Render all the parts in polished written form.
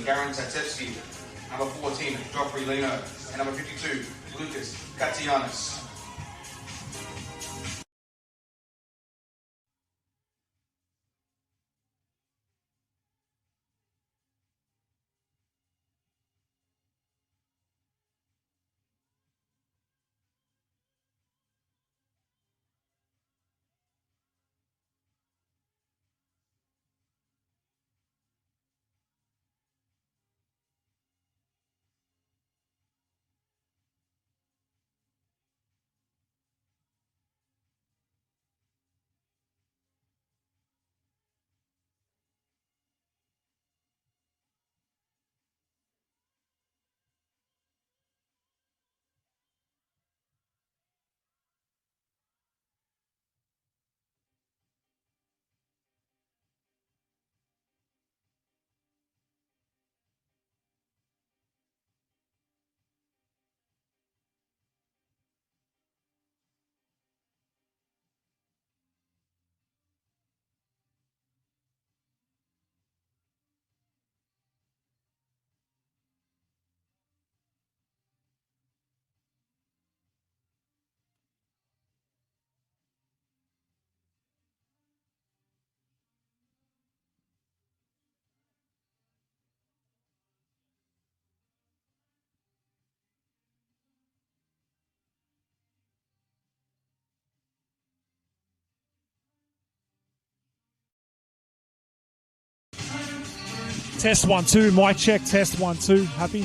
Garen Tatsevsky. Number 14, Joffrey Lino. And number 52, Lucas Katsianis. Test 1 2, mic check, test 1 2. Happy?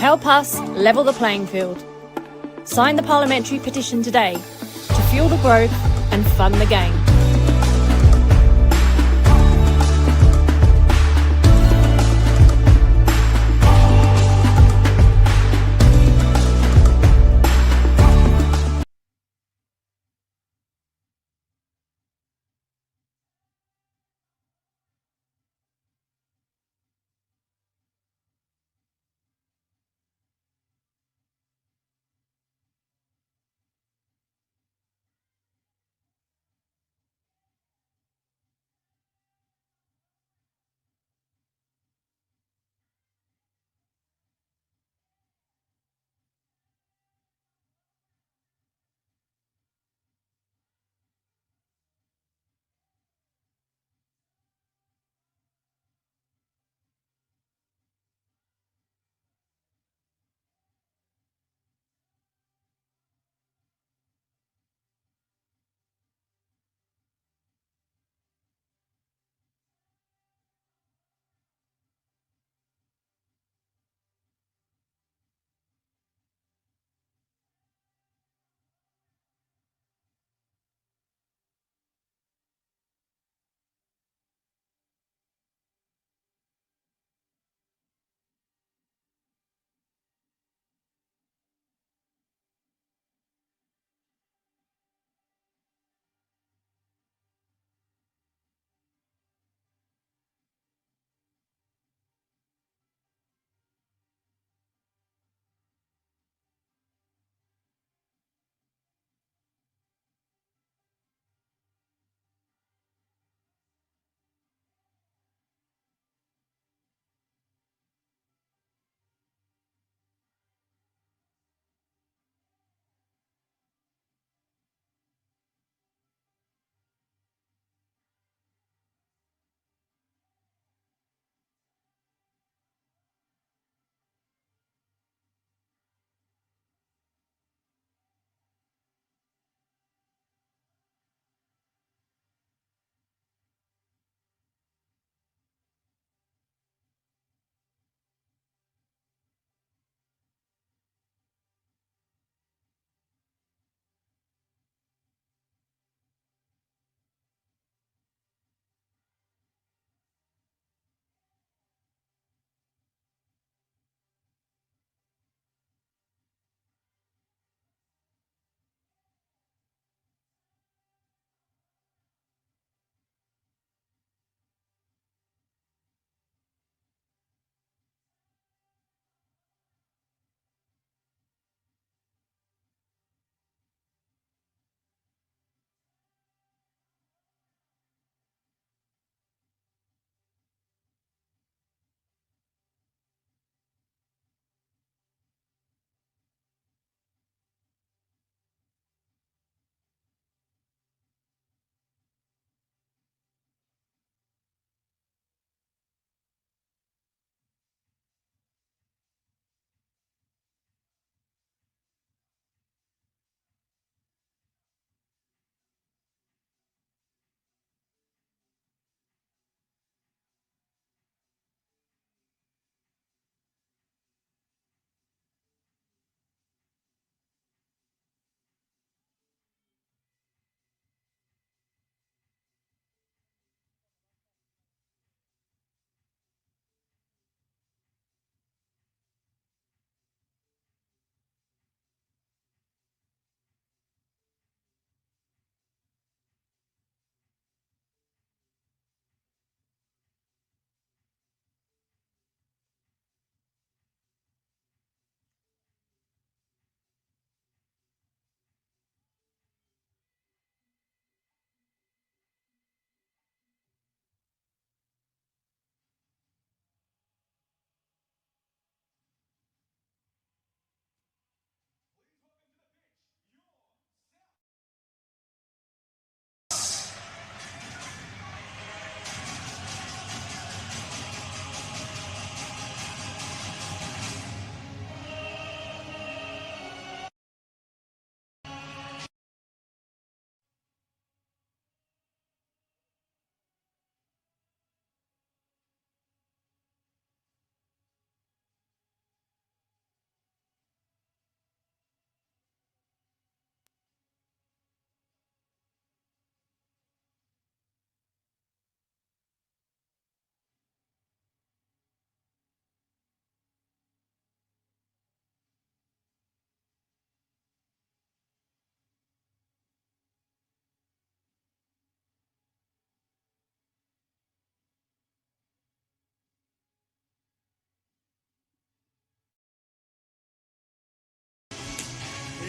Help us level the playing field. Sign the parliamentary petition today to fuel the growth and fund the game.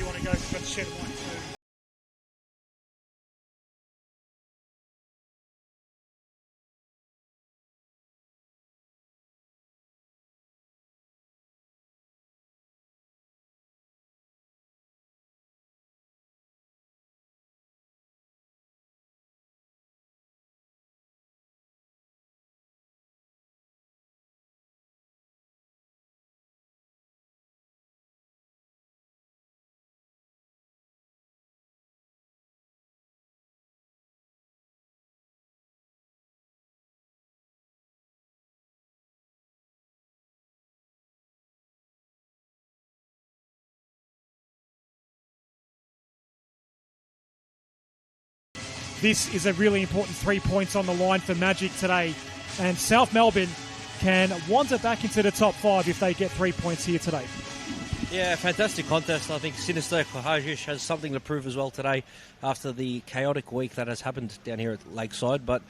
you want to go for the shed 1-2? This is a really important 3 points on the line for Magic today. And South Melbourne can wander back into the top 5 if they get 3 points here today. Yeah, fantastic contest. I think Sinister Kohajic has something to prove as well today after the chaotic week that has happened down here at Lakeside. But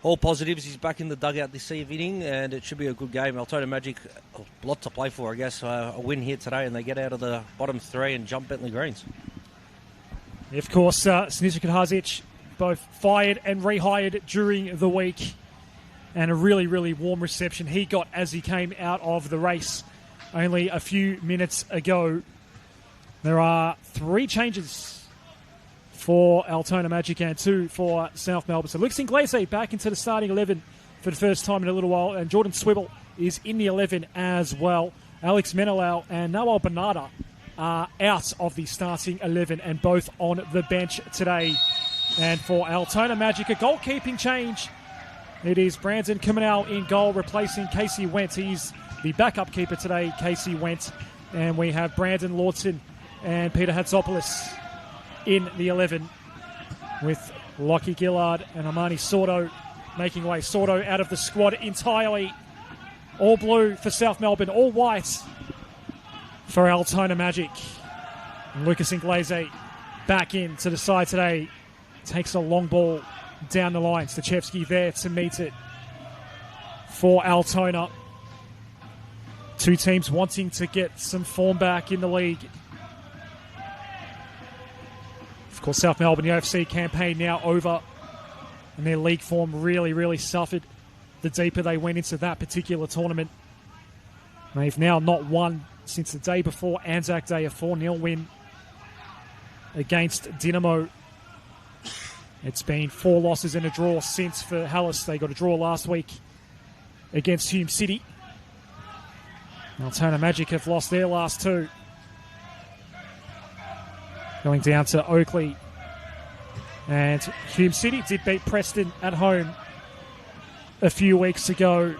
all positives, he's back in the dugout this evening and it should be a good game. Altona Magic, a lot to play for, I guess. A win here today and they get out of the bottom 3 and jump Bentley Greens. Of course, Sinister Kohajic both fired and rehired during the week, and a really, really warm reception he got as he came out of the race only a few minutes ago. There are 3 changes for Altona Magic and 2 for South Melbourne. So Lucas Inglese back into the starting 11 for the first time in a little while, and Jordan Swibble is in the 11 as well. Alex Menelau and Noel Bernarda are out of the starting 11 and both on the bench today. And for Altona Magic, a goalkeeping change. It is Brandon Kumanal in goal, replacing Casey Went. He's the backup keeper today, Casey Went. And we have Brandon Lordson and Peter Hatzopoulos in the 11, with Lockie Gillard and Armani Sordo making way. Sordo out of the squad entirely. All blue for South Melbourne, all white for Altona Magic. And Lucas Inglese back in to the side today. Takes a long ball down the line. Stachevski there to meet it for Altona. 2 teams wanting to get some form back in the league. Of course, South Melbourne UFC campaign now over, and their league form really, really suffered the deeper they went into that particular tournament. They've now not won since the day before Anzac Day, a 4-0 win against Dinamo. It's been 4 losses and a draw since for Hallis. They got a draw last week against Hume City. Altona Magic have lost their last 2. Going down to Oakley. And Hume City did beat Preston at home a few weeks ago.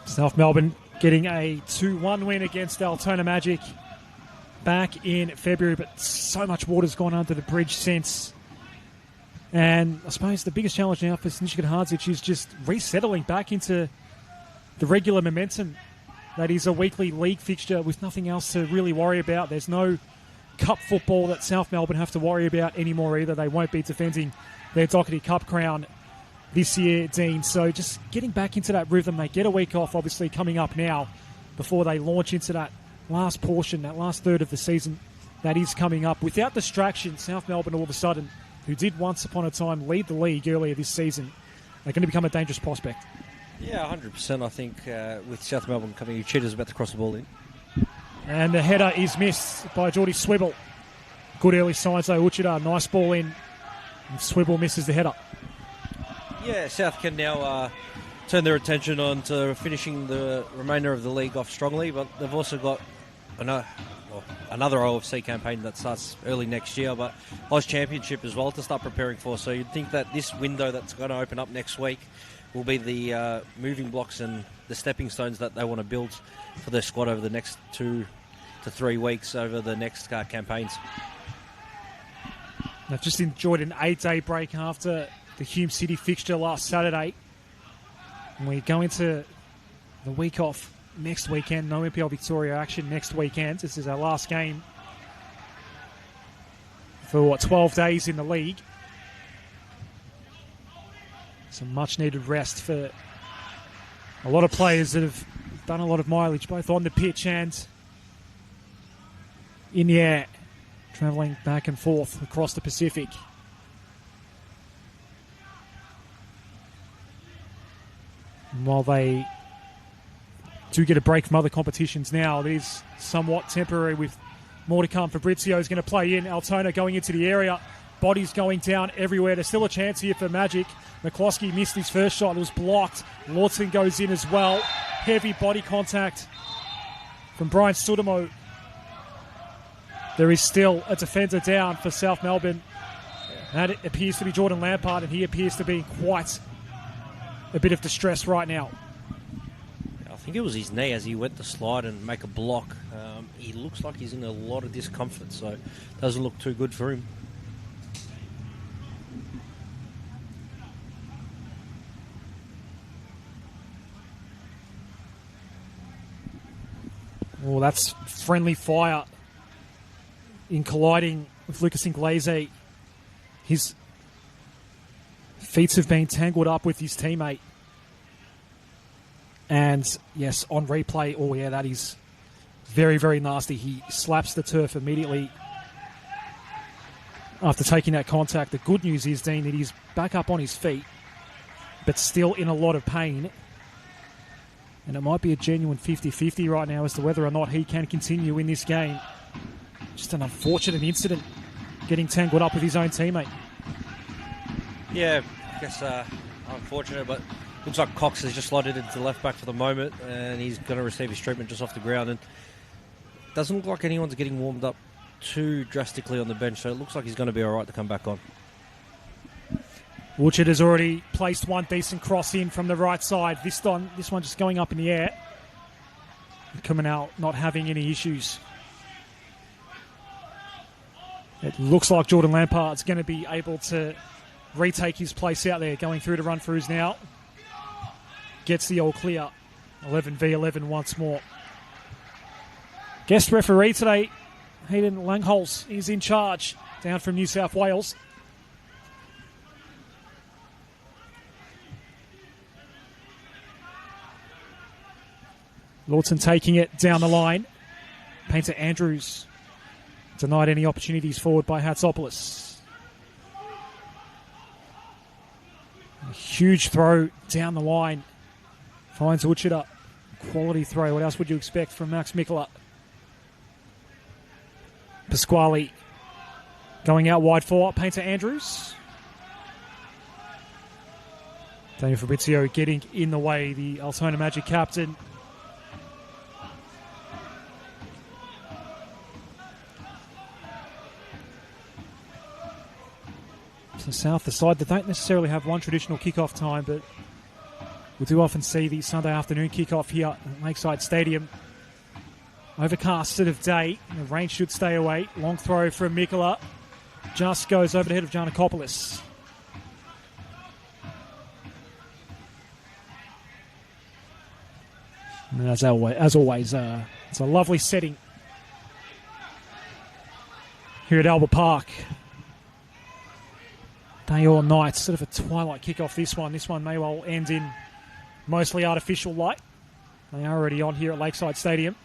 South Melbourne getting a 2-1 win against Altona Magic back in February, but so much water's gone under the bridge since. And I suppose the biggest challenge now for Sinister Kohajic is just resettling back into the regular momentum that is a weekly league fixture with nothing else to really worry about. There's no cup football that South Melbourne have to worry about anymore either. They won't be defending their Doherty Cup crown this year, Dean. So just getting back into that rhythm. They get a week off, obviously, coming up now before they launch into that last portion, that last third of the season that is coming up. Without distraction, South Melbourne all of a sudden, who did once upon a time lead the league earlier this season, are going to become a dangerous prospect. Yeah, 100%. I think with South Melbourne coming, Cheetah's about to cross the ball in. And the header is missed by Geordie Swibble. Good early signs though, Uchida. Nice ball in. And Swibble misses the header. Yeah, South can now turn their attention on to finishing the remainder of the league off strongly, but they've also got another OFC campaign that starts early next year, but Oz Championship as well to start preparing for. So you'd think that this window that's going to open up next week will be the moving blocks and the stepping stones that they want to build for their squad over the next 2 to 3 weeks over the next campaigns. They've just enjoyed an 8-day break after the Hume City fixture last Saturday. And we go into the week off next weekend. No NPL Victoria action next weekend. This is our last game for 12 days in the league. Some much needed rest for A lot of players that have done a lot of mileage, both on the pitch and in the air, travelling back and forth across the Pacific. And while they do get a break from other competitions now, it is somewhat temporary with more to come. Fabrizio is going to play in. Altona going into the area. Bodies going down everywhere. There's still a chance here for Magic. McCloskey missed his first shot. It was blocked. Lawson goes in as well. Heavy body contact from Brian Sudamo. There is still a defender down for South Melbourne. That appears to be Jordan Lampard, and he appears to be in quite a bit of distress right now. I think it was his knee as he went to slide and make a block. He looks like he's in a lot of discomfort, so it doesn't look too good for him. Oh, that's friendly fire in colliding with Lucas Inglese. His feet have been tangled up with his teammate. And yes, on replay, oh yeah, that is very, very nasty. He slaps the turf immediately after taking that contact. The good news is, Dean, that he's back up on his feet, but still in a lot of pain. And it might be a genuine 50-50 right now as to whether or not he can continue in this game. Just an unfortunate incident, getting tangled up with his own teammate. Yeah, I guess unfortunate, but looks like Cox has just slotted into left back for the moment, and he's going to receive his treatment just off the ground. And it doesn't look like anyone's getting warmed up too drastically on the bench, so it looks like he's going to be all right to come back on. Orchard has already placed one decent cross in from the right side. This one just going up in the air. Coming out, not having any issues. It looks like Jordan Lampard's going to be able to retake his place out there, going through to run-throughs now. Gets the all clear. 11v11 once more. Guest referee today, Hayden Langholz, is in charge, down from New South Wales. Lawton taking it down the line. Painter Andrews denied any opportunities forward by Hatsopoulos. A huge throw down the line. Finds Uchida. Quality throw. What else would you expect from Max Mikula? Pasquale going out wide for Painter Andrews. Daniel Fabrizio getting in the way, the Altona Magic captain. So South, the side that don't necessarily have one traditional kickoff time, but we do often see the Sunday afternoon kickoff here at Lakeside Stadium. Overcast sort of day. The rain should stay away. Long throw from Mikula. Just goes over the head of Giannakopoulos. And as always, it's a lovely setting here at Albert Park. Day or night, sort of a twilight kickoff this one. This one may well end in mostly artificial light. They are already on here at Lakeside Stadium.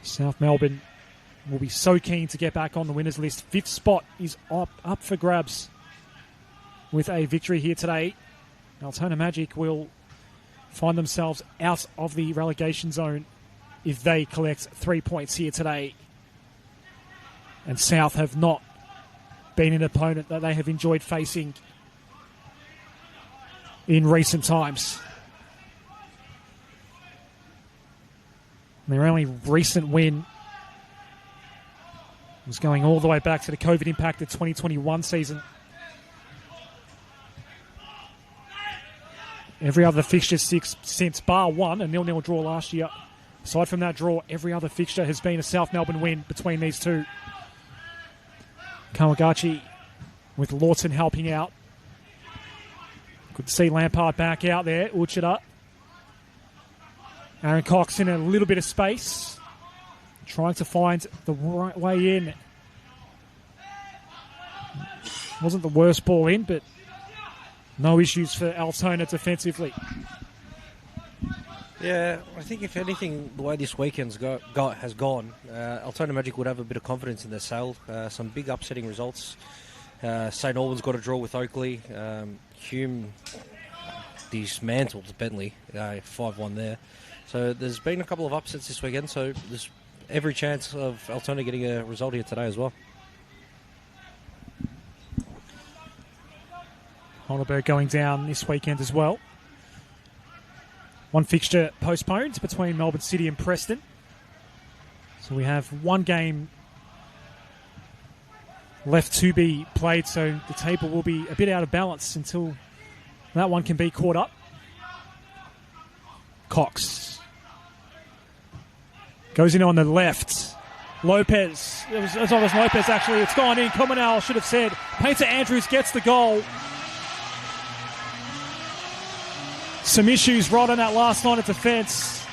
South Melbourne will be so keen to get back on the winners list. Fifth spot is up for grabs with a victory here today. Altona Magic will find themselves out of the relegation zone if they collect 3 points here today. And South have not been an opponent that they have enjoyed facing in recent times. Their only recent win was going all the way back to the COVID-impacted 2021 season. Every other fixture since bar one, a 0-0 draw last year. Aside from that draw, every other fixture has been a South Melbourne win between these two. Kawagachi with Lawton helping out. Good to see Lampard back out there. Uchida. Aaron Cox in a little bit of space. Trying to find the right way in. Wasn't the worst ball in, but No issues for Altona defensively. Yeah, I think if anything, the way this weekend's has gone, Altona Magic would have a bit of confidence in their sail. Some big upsetting results. St Albans got a draw with Oakley. Hume dismantled Bentley, 5-1 there. So there's been a couple of upsets this weekend, so there's every chance of Altona getting a result here today as well. Heidelberg going down this weekend as well. One fixture postponed between Melbourne City and Preston. So we have one game left to be played, so the table will be a bit out of balance until that one can be caught up. Cox goes in on the left. Lopez. It's almost Lopez, actually. It's gone in. Cominal should have said. Painter Andrews gets the goal. Some issues right on that last line of defence.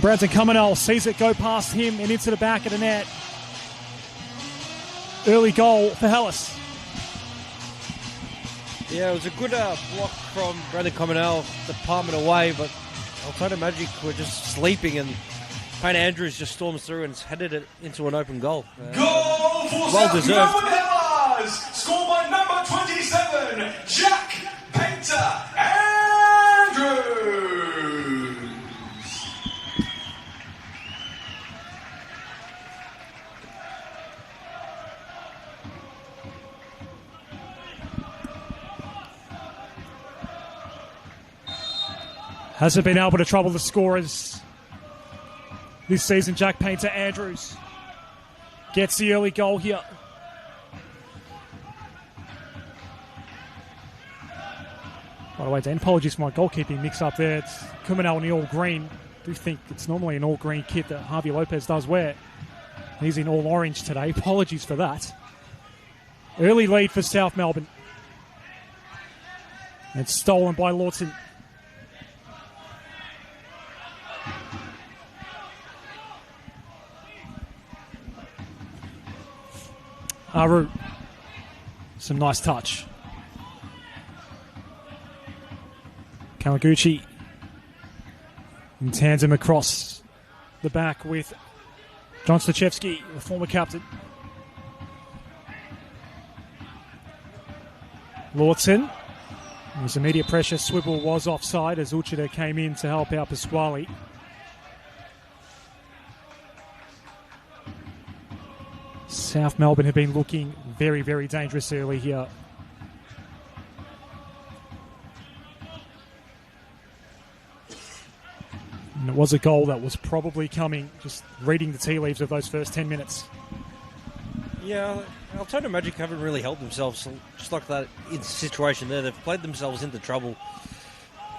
Brandon Cominal sees it go past him and into the back of the net. Early goal for Hellas. Yeah, it was a good block from Brandon Cominal, department away, but Altona Magic were just sleeping and Painter Andrews just storms through and headed it into an open goal. Goal for well deserved. Scored by number 27, Jack Painter Andrews. Hasn't been able to trouble the scorers this season. Jack Painter Andrews gets the early goal here. By the way, Dan, apologies for my goalkeeping mix-up there. It's Cominal in the all-green. I do think it's normally an all-green kit that Harvey Lopez does wear. He's in all-orange today. Apologies for that. Early lead for South Melbourne. It's stolen by Lawton. Aru. Some nice touch. Kawaguchi in tandem across the back with John Stachevski, the former captain. Lawton. There's immediate pressure. Swibble was offside as Uchida came in to help out Pasquale. South Melbourne have been looking very, very dangerous early here. And it was a goal that was probably coming, just reading the tea leaves of those first 10 minutes. Yeah, Altona Magic haven't really helped themselves, just like that in situation there. They've played themselves into trouble.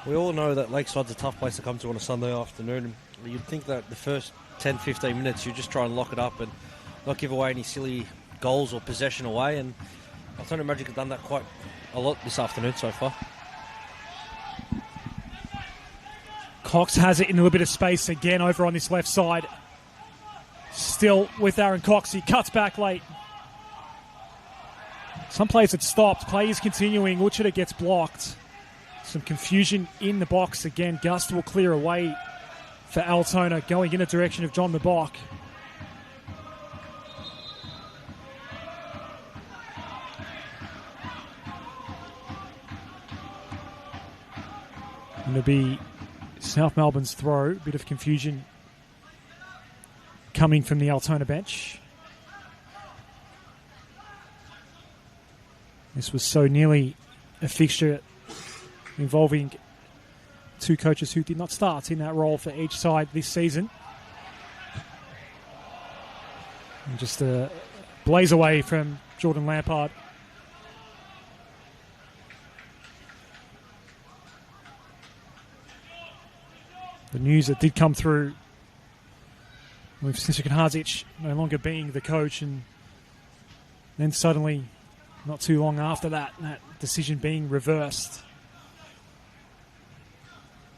We all know that Lakeside's a tough place to come to on a Sunday afternoon. You'd think that the first 10, 15 minutes you just try and lock it up and not give away any silly goals or possession away, and Altona Magic have done that quite a lot this afternoon so far. Cox has it in a little bit of space again over on this left side. Still with Aaron Cox. He cuts back late. Some plays had stopped. Play is continuing. Uchida gets blocked. Some confusion in the box again. Gust will clear away for Altona, going in the direction of John Mabok. Going to be South Melbourne's throw. Bit of confusion coming from the Altona bench. This was so nearly a fixture involving two coaches who did not start in that role for each side this season. And just a blaze away from Jordan Lampard. The news that did come through with Sniček Hadzic no longer being the coach, and then suddenly, not too long after that, that decision being reversed.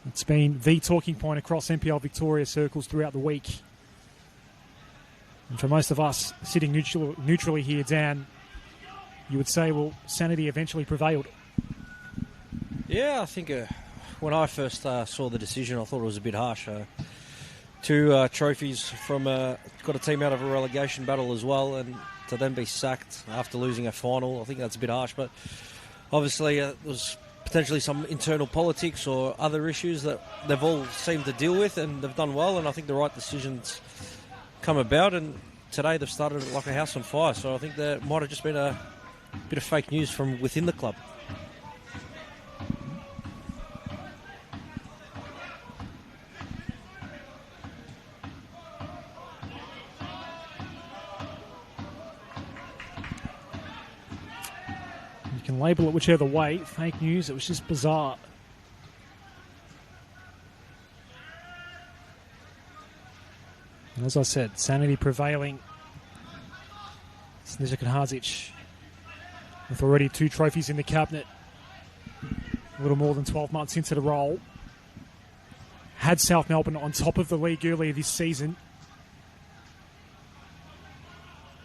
It's been the talking point across NPL Victoria circles throughout the week. And for most of us sitting neutrally here, Dan, you would say, well, sanity eventually prevailed. Yeah, I think when I first saw the decision, I thought it was a bit harsh. Two trophies from got a team out of a relegation battle as well, and to then be sacked after losing a final, I think that's a bit harsh. But obviously, there was potentially some internal politics or other issues that they've all seemed to deal with, and they've done well. And I think the right decisions come about. And today they've started it like a house on fire. So I think there might have just been a bit of fake news from within the club. You can label it whichever way. Fake news, it was just bizarre. And as I said, sanity prevailing. Snižek and Hazic with already 2 trophies in the cabinet. A little more than 12 months into the role. Had South Melbourne on top of the league earlier this season.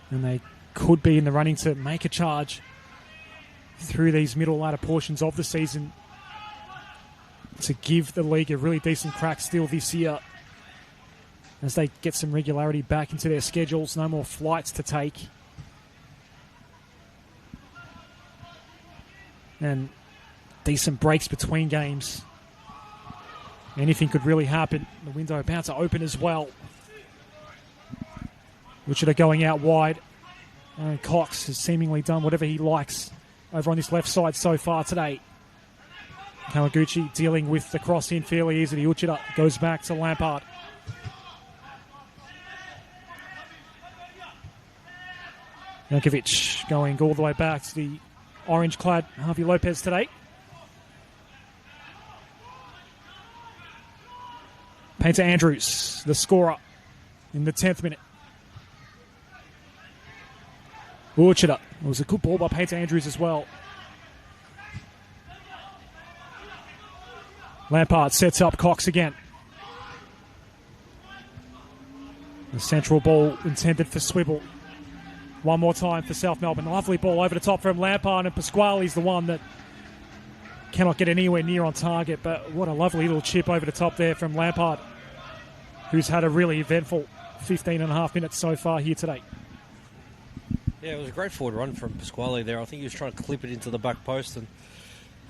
And they could be in the running to make a charge through these middle latter portions of the season to give the league a really decent crack still this year as they get some regularity back into their schedules. No more flights to take. And decent breaks between games. Anything could really happen. The window about to open as well. Wichita are going out wide. And Cox has seemingly done whatever he likes over on this left side so far today. Kawaguchi dealing with the cross in fairly easily. Uchida goes back to Lampard. Jankovic going all the way back to the orange-clad Harvey Lopez today. Painter Andrews, the scorer in the 10th minute. Uchida. It was a good ball by Painter Andrews as well. Lampard sets up Cox again. The central ball intended for Swibble. One more time for South Melbourne. Lovely ball over the top from Lampard, and Pasquale's the one that cannot get anywhere near on target. But what a lovely little chip over the top there from Lampard, who's had a really eventful 15 and a half minutes so far here today. Yeah, it was a great forward run from Pasquale there. I think he was trying to clip it into the back post, and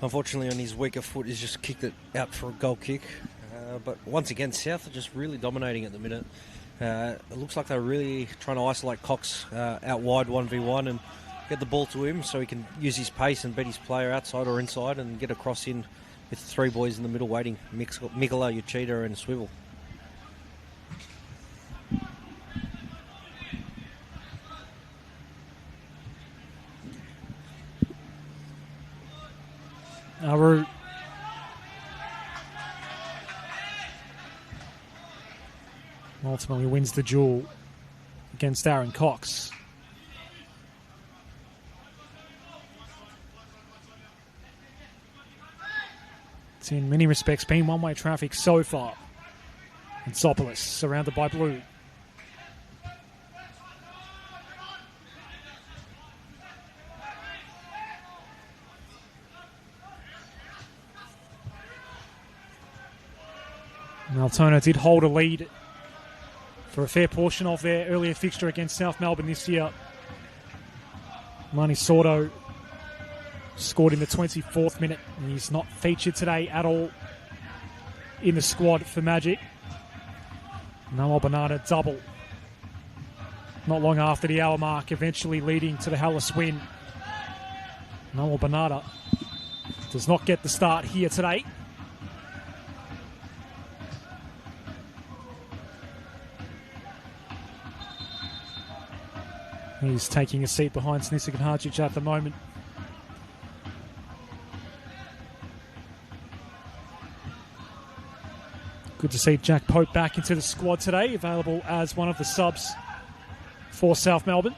unfortunately on his weaker foot he's just kicked it out for a goal kick. But once again, South are just really dominating at the minute. It looks like they're really trying to isolate Cox out wide 1v1 and get the ball to him so he can use his pace and beat his player outside or inside and get a cross in with 3 boys in the middle waiting, Mikola, Uchida and Swivel. Aru. Ultimately wins the duel against Aaron Cox. It's in many respects been one-way traffic so far. And Sopolis surrounded by blue. Altona did hold a lead for a fair portion of their earlier fixture against South Melbourne this year. Mani Sordo scored in the 24th minute, and he's not featured today at all in the squad for Magic. Noah Bernarda double not long after the hour mark, eventually leading to the Hallis win. Noah Bernarda does not get the start here today. He's taking a seat behind Snižek and Hazic at the moment. Good to see Jack Pope back into the squad today, available as one of the subs for South Melbourne.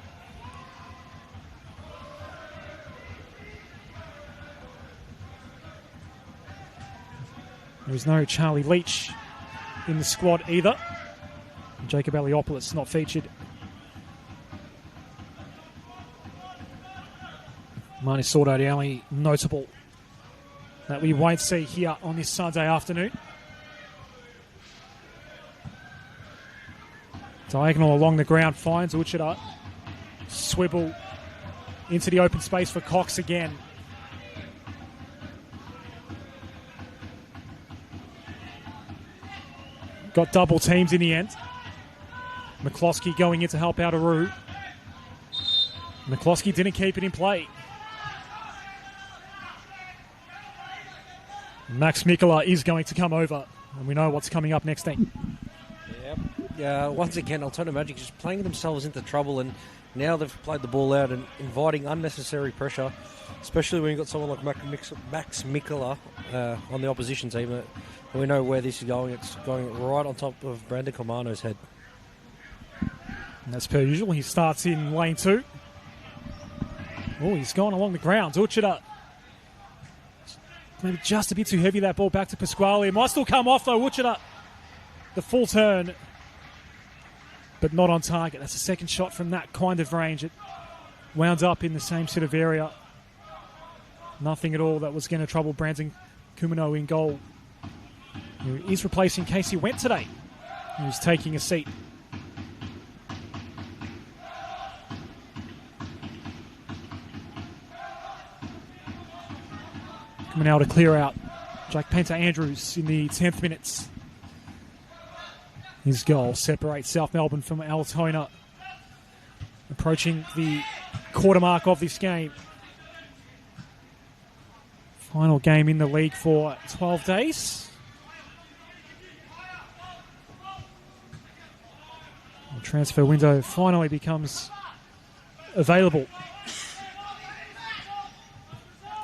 There's no Charlie Leach in the squad either. Jacob Eliopoulos not featured Marnie Sordo, the only notable that we won't see here on this Sunday afternoon. Diagonal along the ground finds Uchida. Swivel into the open space for Cox again. Got double teams in the end. McCloskey going in to help out Aru. McCloskey didn't keep it in play. Max Mikola is going to come over, and we know what's coming up next thing. Yep. Yeah, once again, Altona Magic just playing themselves into trouble, and now they've played the ball out and inviting unnecessary pressure, especially when you've got someone like Max Mikola on the opposition team. And we know where this is going. It's going right on top of Brandon Comano's head. And as per usual, he starts in lane 2. Oh, he's gone along the ground. Uchida. Maybe just a bit too heavy, that ball back to Pasquale. It might still come off, though. Uchida. The full turn. But not on target. That's the second shot from that kind of range. It wound up in the same sort of area. Nothing at all that was going to trouble Brandon Kumino in goal. He is replacing Casey Went today. He was taking a seat. Coming now to clear out Jack Penta Andrews in the 10th minutes. His goal separates South Melbourne from Altona. Approaching the quarter mark of this game. Final game in the league for 12 days. The transfer window finally becomes available.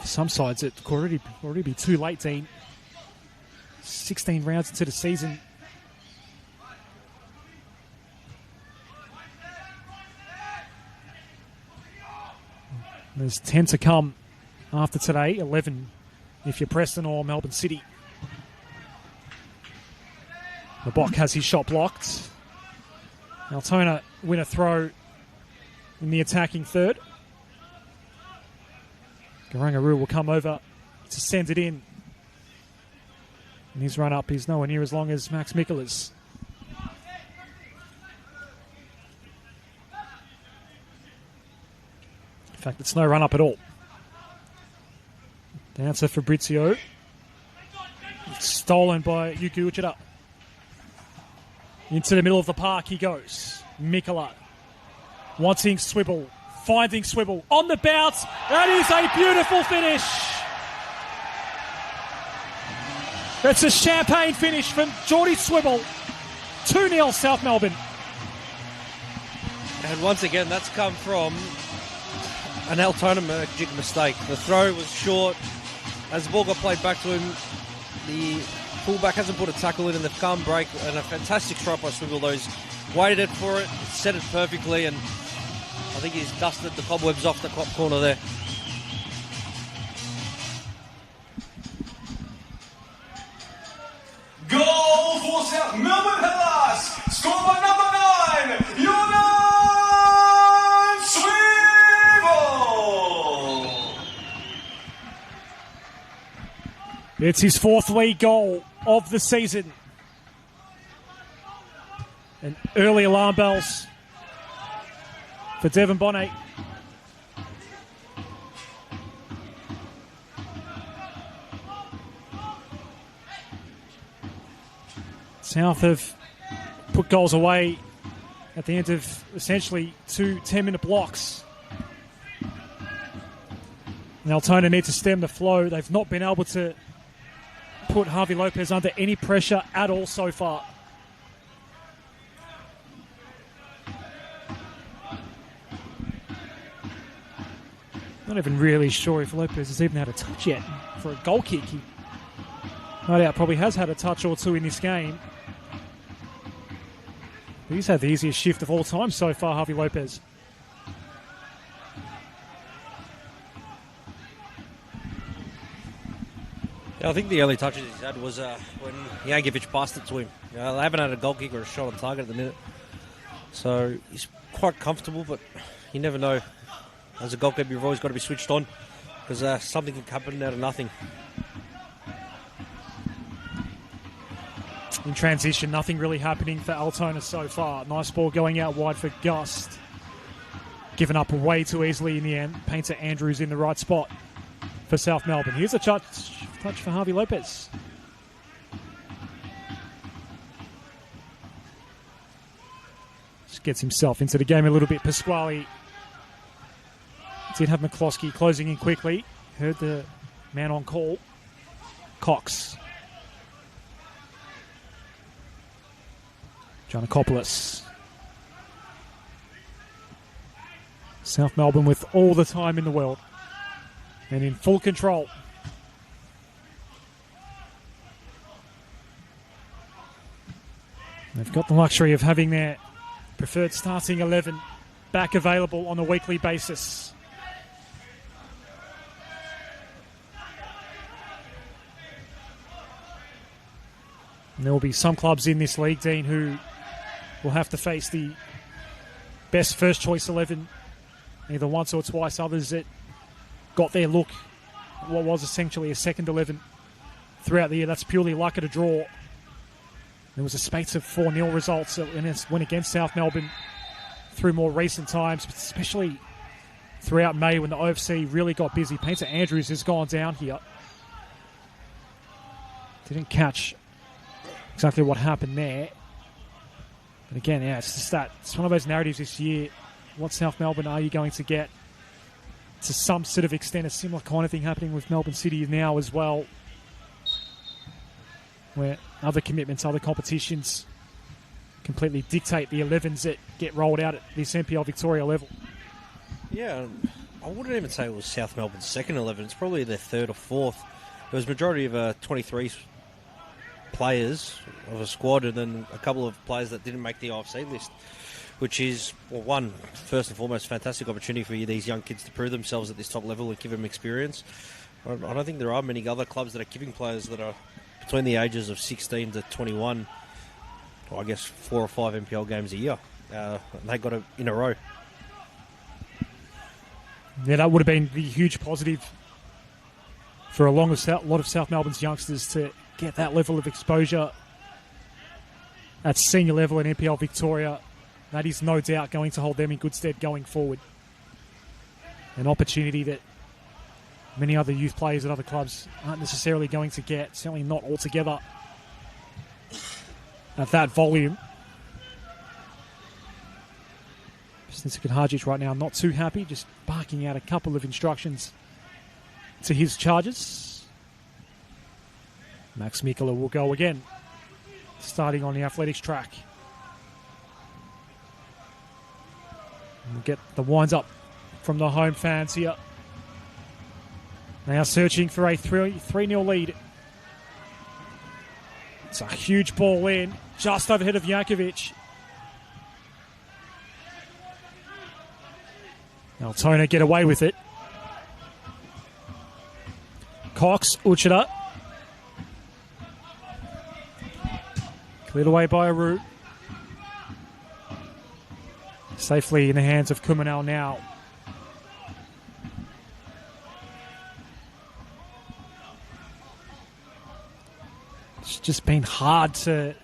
For some sides, it could already be too late, Dean. 16 rounds into the season. There's 10 to come after today, 11 if you're Preston or Melbourne City. Mabok has his shot blocked. Altona win a throw in the attacking third. Garangaroo will come over to send it in. And his run-up is nowhere near as long as Max Mikola's. In fact, it's no run-up at all. Dancer Fabrizio. It's stolen by Yuki Uchida. Into the middle of the park he goes. Mikola wanting Swibble. Finding Swibble on the bounce. That is a beautiful finish. It's a champagne finish from Geordie Swibble. 2-0 South Melbourne. And once again, that's come from an Altona Magic mistake. The throw was short. As the ball got played back to him, the fullback hasn't put a tackle in, and they've come break. And a fantastic try by Swibble. Those waited it for it, set it perfectly, and I think he's dusted the cobwebs off the top corner there. Goal for South Melbourne Hellas, scored by number 9, Jordan Swivel. It's his 4th league goal of the season. And early alarm bells for Devon Bonnet. South have put goals away at the end of essentially 2 10-minute blocks. And Altona need to stem the flow. They've not been able to put Harvey Lopez under any pressure at all so far. Not even really sure if Lopez has even had a touch yet for a goal kick. He no doubt probably has had a touch or two in this game. But he's had the easiest shift of all time so far, Harvey Lopez. Yeah, I think the only touches he's had was when Jankovic passed it to him. They haven't had a goal kick or a shot on target at the minute. So he's quite comfortable, but you never know as a goalkeeper, you've always got to be switched on because something can happen out of nothing. In transition, nothing really happening for Altona so far. Nice ball going out wide for Gust. Given up way too easily in the end. Painter Andrews in the right spot for South Melbourne. Here's a touch for Harvey Lopez. Just gets himself into the game a little bit. Pasquale did have McCloskey closing in quickly. Heard the man on call. Cox. Giannakopoulos. South Melbourne with all the time in the world and in full control. They've got the luxury of having their preferred starting 11 back available on a weekly basis. And there will be some clubs in this league, Dean, who will have to face the best first choice 11 either once or twice. Others that got their look at what was essentially a second 11 throughout the year. That's purely luck at a draw. There was a spate of 4-0 results that went against South Melbourne through more recent times, but especially throughout May when the OFC really got busy. Painter Andrews has gone down here. Didn't catch exactly what happened there. But again, yeah, it's just that. It's one of those narratives this year. What South Melbourne are you going to get? To some sort of extent, a similar kind of thing happening with Melbourne City now as well, where other commitments, other competitions completely dictate the 11s that get rolled out at this NPL Victoria level. Yeah, I wouldn't even say it was South Melbourne's second 11. It's probably their third or fourth. There was a majority of 23 players of a squad and then a couple of players that didn't make the OFC list, which is, well, one, first and foremost, fantastic opportunity for these young kids to prove themselves at this top level and give them experience. I don't think there are many other clubs that are giving players that are between the ages of 16 to 21, or I guess 4 or 5 NPL games a year. They got it in a row. Yeah, that would have been the huge positive for a lot of South Melbourne's youngsters to get that level of exposure at senior level in NPL Victoria. That is no doubt going to hold them in good stead going forward. An opportunity that many other youth players at other clubs aren't necessarily going to get, certainly not altogether at that volume. Senol NPLM right now not too happy, just barking out a couple of instructions to his charges. Max Mikula will go again, starting on the athletics track. And we'll get the winds up from the home fans here. They are searching for a 3-0 lead. It's a huge ball in, just overhead of Jankovic. Altona get away with it. Cox, Uchida. Cleared away by Aru. Safely in the hands of Kumanel now. It's just been hard to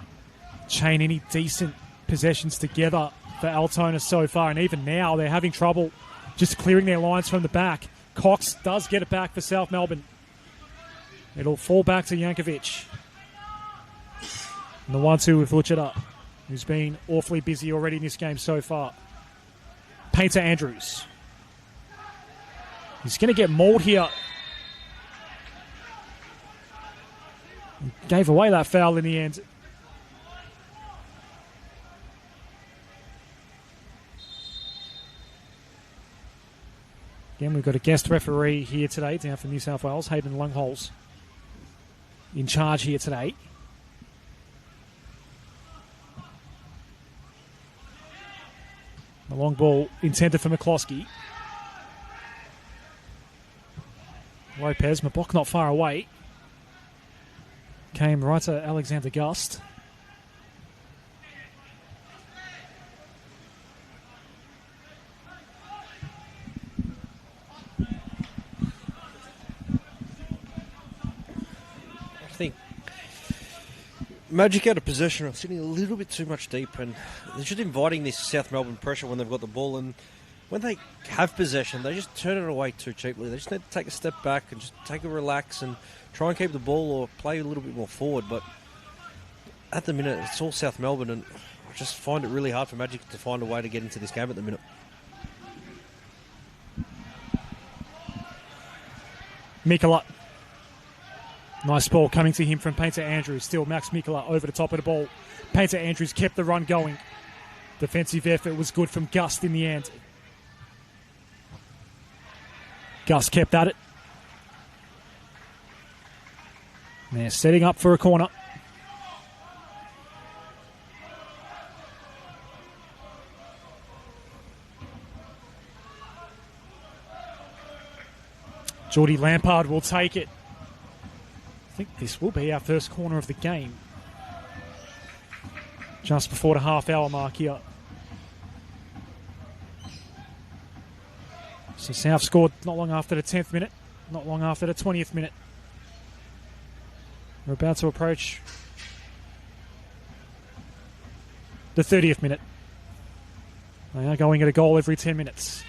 chain any decent possessions together for Altona so far, and even now they're having trouble just clearing their lines from the back. Cox does get it back for South Melbourne. It'll fall back to Jankovic. And the 1-2 with Uchida, who's been awfully busy already in this game so far. Painter Andrews. He's going to get mauled here. He gave away that foul in the end. Again, we've got a guest referee here today, down from New South Wales, Hayden Lungholes, in charge here today. The long ball intended for McCloskey. Lopez, Mabok not far away. Came right to Alexander Gust. Magic out of possession are sitting a little bit too much deep, and they're just inviting this South Melbourne pressure when they've got the ball. And when they have possession, they just turn it away too cheaply. They just need to take a step back and just take a relax and try and keep the ball or play a little bit more forward. But at the minute, it's all South Melbourne, and I just find it really hard for Magic to find a way to get into this game at the minute. Mikola. Nice ball coming to him from Painter Andrews. Still Max Mikola over the top of the ball. Painter Andrews kept the run going. Defensive effort was good from Gust in the end. Gust kept at it. They're setting up for a corner. Geordie Lampard will take it. I think this will be our first corner of the game. Just before the half-hour mark here. So South scored not long after the 10th minute, not long after the 20th minute. We're about to approach the 30th minute. They are going at a goal every 10 minutes.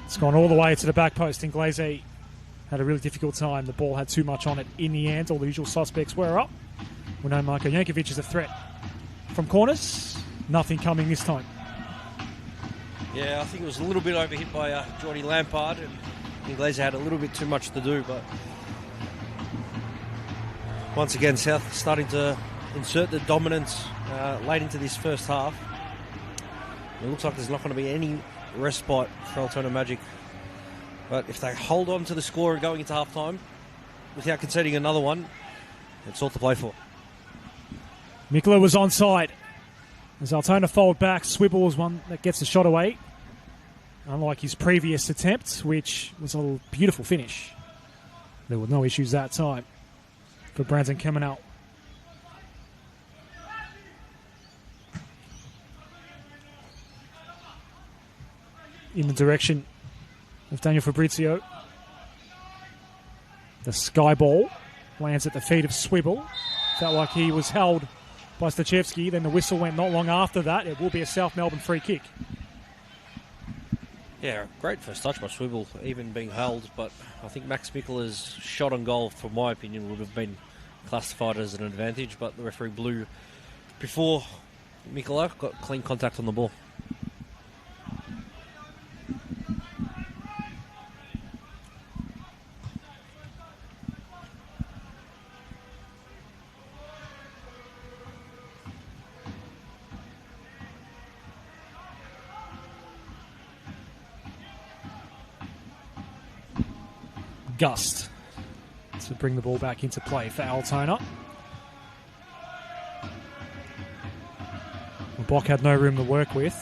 It's gone all the way to the back post. Inglese had a really difficult time. The ball had too much on it in the end. All the usual suspects were up. We know Marko Jankovic is a threat from corners. Nothing coming this time. Yeah, I think it was a little bit overhit by Geordie Lampard, and Inglese had a little bit too much to do. But once again, South starting to insert the dominance late into this first half. It looks like there's not going to be any respite for Altona Magic, but if they hold on to the score going into half-time without conceding another one, it's all to play for. Mikola was onside. As Altona fold back, Swibble was one that gets the shot away, unlike his previous attempt, which was a beautiful finish. There were no issues that time for Brandon Kemenal. In the direction of Daniel Fabrizio. The sky ball lands at the feet of Swibble. Felt like he was held by Stachevski. Then the whistle went not long after that. It will be a South Melbourne free kick. Yeah, great first touch by Swibble, even being held. But I think Max Mikola's shot on goal, for my opinion, would have been classified as an advantage. But the referee blew before Mikola got clean contact on the ball. Gust to bring the ball back into play for Altona. Bock had no room to work with.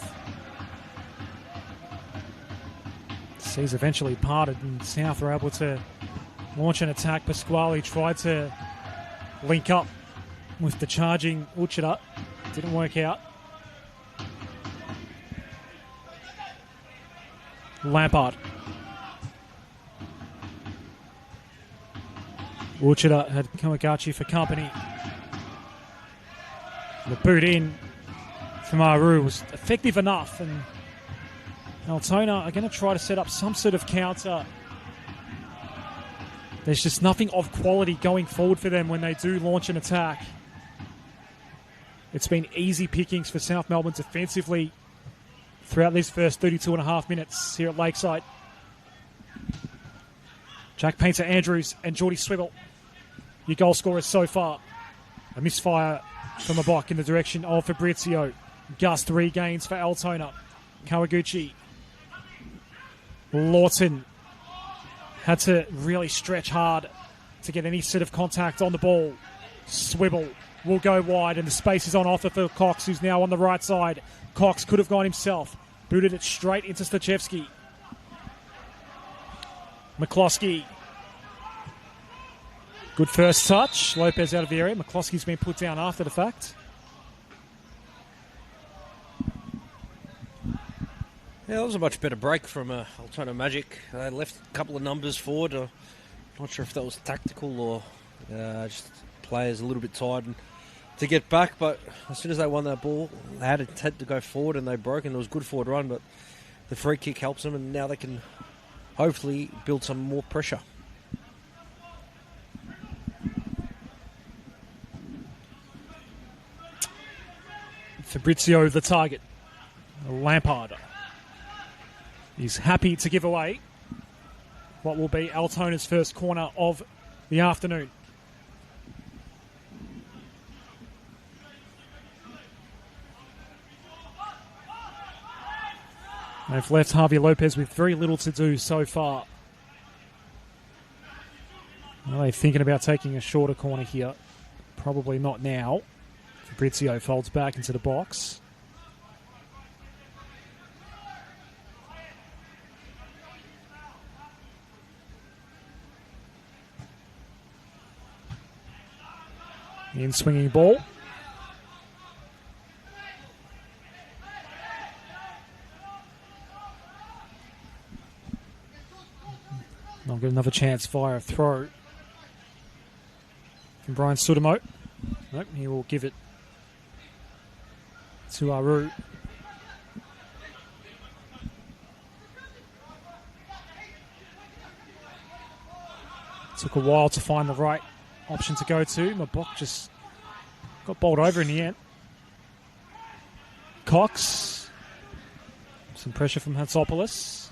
Seas eventually parted and South were able to launch an attack. Pasquale tried to link up with the charging Uchida. Didn't work out. Lampard. Uchida had Kawakachi for company. The boot in from Aru was effective enough, and Altona are going to try to set up some sort of counter. There's just nothing of quality going forward for them when they do launch an attack. It's been easy pickings for South Melbourne defensively throughout these first 32 and a half minutes here at Lakeside. Jack Painter Andrews and Geordie Swibble, your goal scorers so far. A misfire from a block in the direction of Fabrizio. Gust regains for Altona. Kawaguchi. Lawton had to really stretch hard to get any sort of contact on the ball. Swibble will go wide, and the space is on offer for Cox, who's now on the right side. Cox could have gone himself. Booted it straight into Stachevski. McCloskey. Good first touch. Lopez out of the area. McCloskey's been put down after the fact. Yeah, that was a much better break from Altona Magic. They left a couple of numbers forward. Not sure if that was tactical or just players a little bit tired to get back. But as soon as they won that ball, they had intent to go forward and they broke, and it was a good forward run. But the free kick helps them, and now they can hopefully build some more pressure. Fabrizio, the target. Lampard is happy to give away what will be Altona's first corner of the afternoon. They've left Javi Lopez with very little to do so far. Are they thinking about taking a shorter corner here? Probably not now. Fabrizio folds back into the box. In swinging ball. I'll get another chance via a throw from Brian Sudamo. Nope, he will give it to Aru. Took a while to find the right option to go to. Mabok just got bowled over in the end. Cox. Some pressure from Hatsopoulos.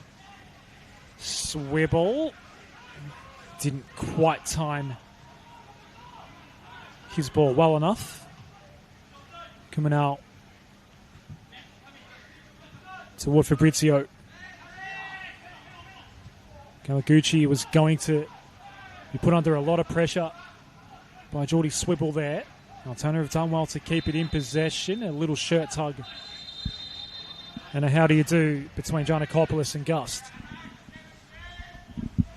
Swibble. Didn't quite time his ball well enough. Coming out toward Fabrizio. Kawaguchi was going to be put under a lot of pressure by Geordie Swibble there. Altona have done well to keep it in possession. A little shirt tug and a how do you do between Giannakopoulos and Gust.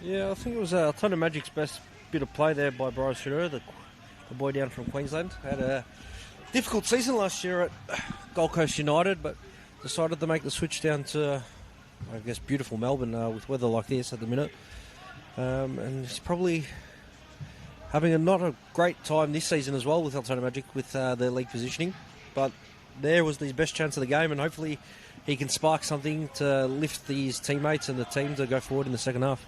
Yeah, I think it was Altona Magic's best bit of play there by Bryce Schroeder, the boy down from Queensland. Had a difficult season last year at Gold Coast United, but decided to make the switch down to, I guess, beautiful Melbourne with weather like this at the minute. And he's probably having not a great time this season as well with Altona Magic with their league positioning. But there was his best chance of the game, and hopefully he can spark something to lift his teammates and the team to go forward in the second half.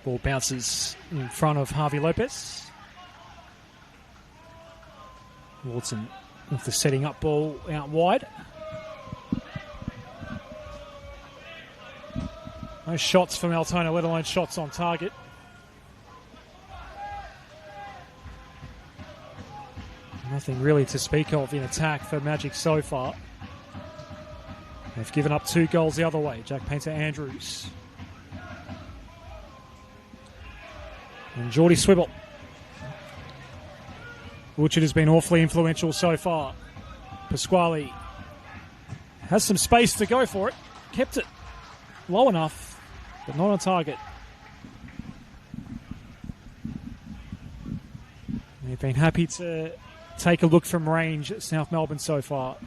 Ball bounces in front of Javi Lopez. Watson with the setting up ball out wide. No shots from Altona, let alone shots on target. Nothing really to speak of in attack for Magic so far. They've given up 2 goals the other way. Jack Painter-Andrews. And Geordie Swibble, which has been awfully influential so far. Pasquale has some space to go for it. Kept it low enough, but not on target. They've been happy to take a look from range at South Melbourne so far.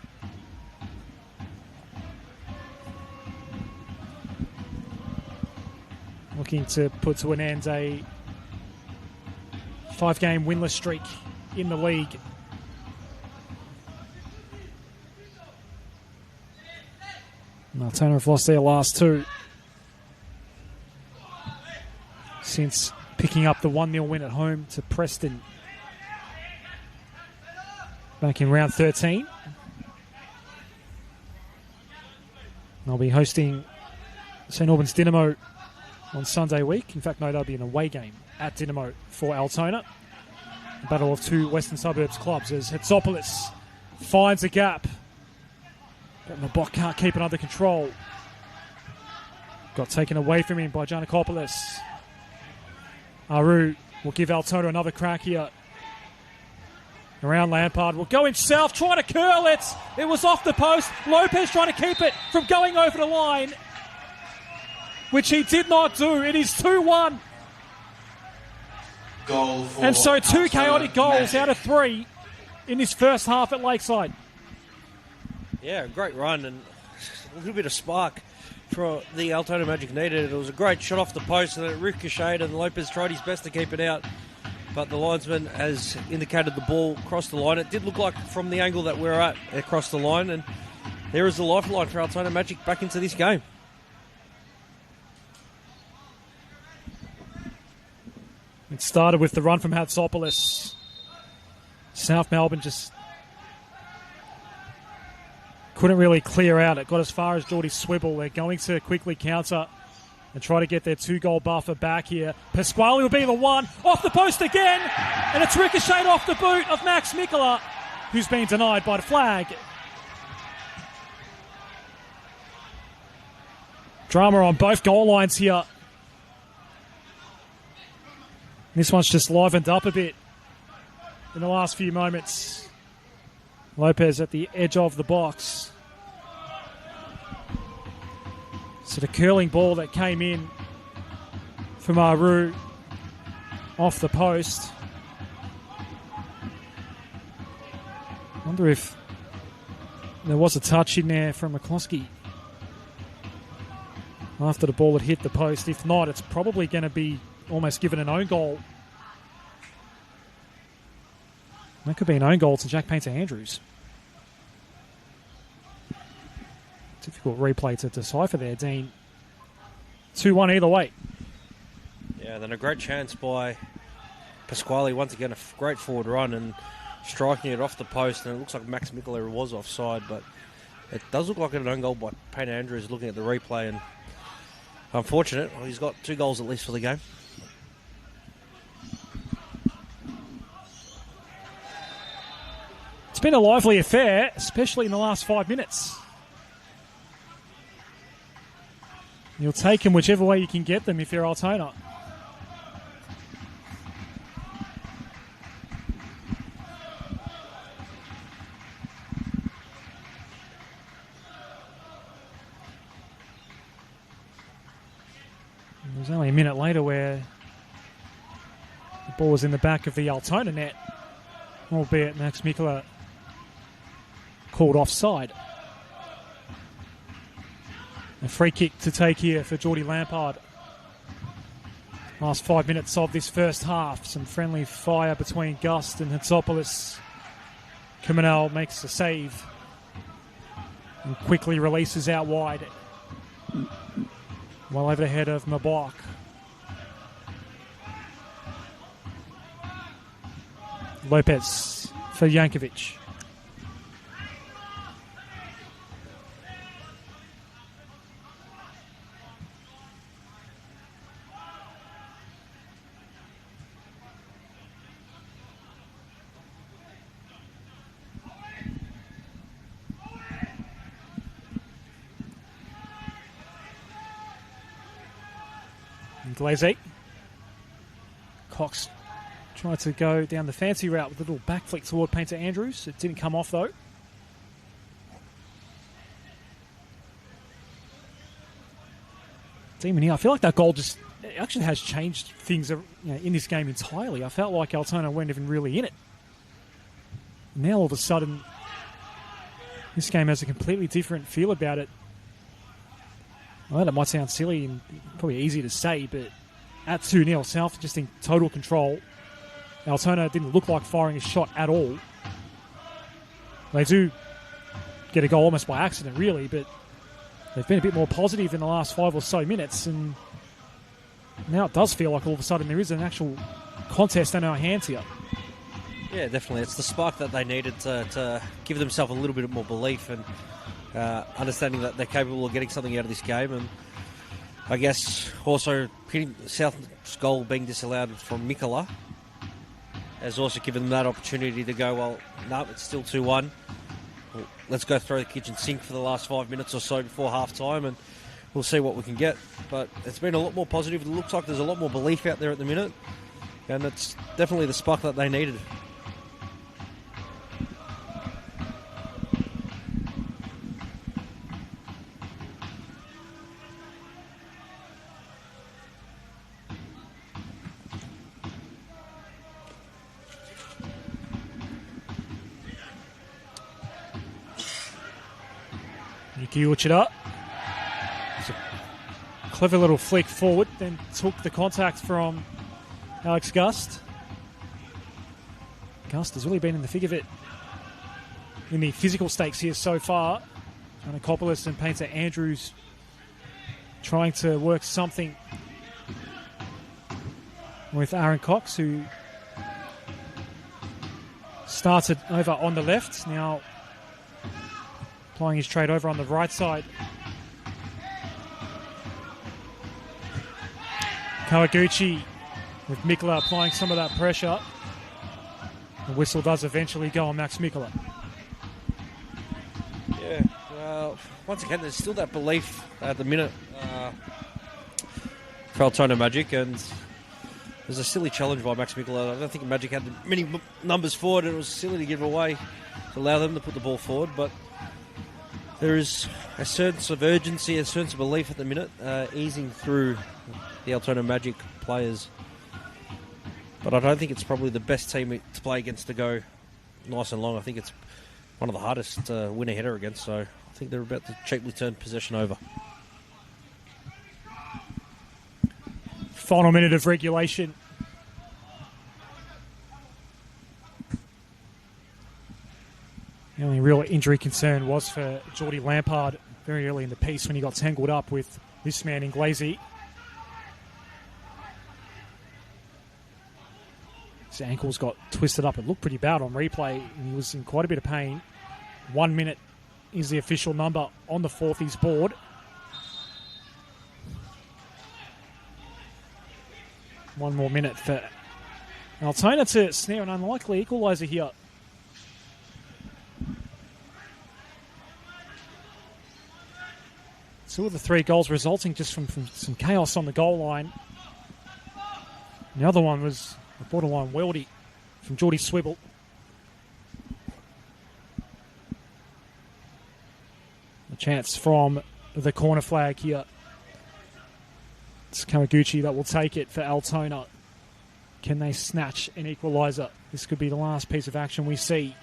Looking to put to an end a 5-game winless streak in the league. Altona have lost their last 2 since picking up the 1-0 win at home to Preston back in round 13. They'll be hosting St Albans Dynamo on Sunday week. In fact, no, that'll be an away game at Dynamo for Altona. A battle of 2 Western Suburbs clubs as Hatsopoulos finds a gap. But Mabok can't keep it under control. Got taken away from him by Giannakopoulos. Aru will give Altona another crack here. Around Lampard will go himself, trying to curl it. It was off the post. Lopez trying to keep it from going over the line, which he did not do. It is 2-1. goal for And so 2 Altona chaotic goals Magic. out of 3 in this first half at Lakeside. Yeah, great run and a little bit of spark for the Altona Magic needed. It was a great shot off the post and it ricocheted and Lopez tried his best to keep it out. But the linesman has indicated the ball crossed the line. It did look like from the angle that we're at, it crossed the line. And there is the lifeline for Altona Magic back into this game. It started with the run from Hatsopoulos. South Melbourne just couldn't really clear out. It got as far as Geordie Swibble. They're going to quickly counter and try to get their 2-goal buffer back here. Pasquale will be the one. Off the post again. And it's ricocheted off the boot of Max Mikola, who's been denied by the flag. Drama on both goal lines here. This one's just livened up a bit in the last few moments. Lopez at the edge of the box. So the curling ball that came in from Aru off the post. Wonder if there was a touch in there from McCloskey after the ball had hit the post. If not, it's probably going to be almost given an own goal. That could be an own goal to Jack Painter-Andrews. Difficult replay to decipher there, Dean. 2-1 either way. Yeah, then a great chance by Pasquale. Once again, a great forward run and striking it off the post. And it looks like Max Mikola was offside, but it does look like an own goal by Painter-Andrews looking at the replay. And unfortunate, well, he's got 2 goals at least for the game. It's been a lively affair, especially in the last 5 minutes. You'll take them whichever way you can get them if you're Altona. It was only a minute later where the ball was in the back of the Altona net, albeit Max Mikola called offside. A free kick to take here for Geordie Lampard. Last 5 minutes of this first half. Some friendly fire between Gust and Hatsopoulos. Kumanel makes a save and quickly releases out wide. Well over the head of Mabok. Lopez for Jankovic. Glaze. Cox tried to go down the fancy route with a little back flick toward Painter-Andrews. It didn't come off though. Demon here. I feel like that goal just actually has changed things in this game entirely. I felt like Altona weren't even really in it. Now all of a sudden, this game has a completely different feel about it. Well, that might sound silly and probably easy to say, but at 2-0, South just in total control. Altona didn't look like firing a shot at all. They do get a goal almost by accident, really, but they've been a bit more positive in the last 5 or so minutes, and now it does feel like all of a sudden there is an actual contest in our hands here. Yeah, definitely. It's the spark that they needed to give themselves a little bit more belief and understanding that they're capable of getting something out of this game. And I guess also South's goal being disallowed from Mikola has also given them that opportunity to go, well, no, it's still 2-1. Well, let's go through the kitchen sink for the last 5 minutes or so before half-time and we'll see what we can get. But it's been a lot more positive. It looks like there's a lot more belief out there at the minute. And it's definitely the spark that they needed. Yuki Uchida. It's a clever little flick forward, then took the contact from Alex Gust. Gust has really been in the thick of it in the physical stakes here so far. Anacopoulos and Painter Andrews trying to work something with Aaron Cox, who started over on the left, now applying his trade over on the right side. Kawaguchi with Mikula applying some of that pressure. The whistle does eventually go on Max Mikula. Yeah, well, once again, there's still that belief at the minute for Altona Magic, and there's a silly challenge by Max Mikula. I don't think Magic had many numbers forward, and it was silly to give away to allow them to put the ball forward, but there is a sense of urgency, a sense of belief at the minute, easing through the Altona Magic players. But I don't think it's probably the best team to play against to go nice and long. I think it's one of the hardest to win a header against, so I think they're about to cheaply turn possession over. Final minute of regulation. The only real injury concern was for Geordie Lampard very early in the piece when he got tangled up with this man in Glazy. His ankles got twisted up. It looked pretty bad on replay, and he was in quite a bit of pain. 1 minute is the official number on the Forthies board. One more minute for Altona to snare an unlikely equaliser here. Two of the three goals resulting just from some chaos on the goal line. The other one was a borderline weldy from Geordie Swibble. A chance from the corner flag here. It's Kawaguchi that will take it for Altona. Can they snatch an equaliser? This could be the last piece of action we see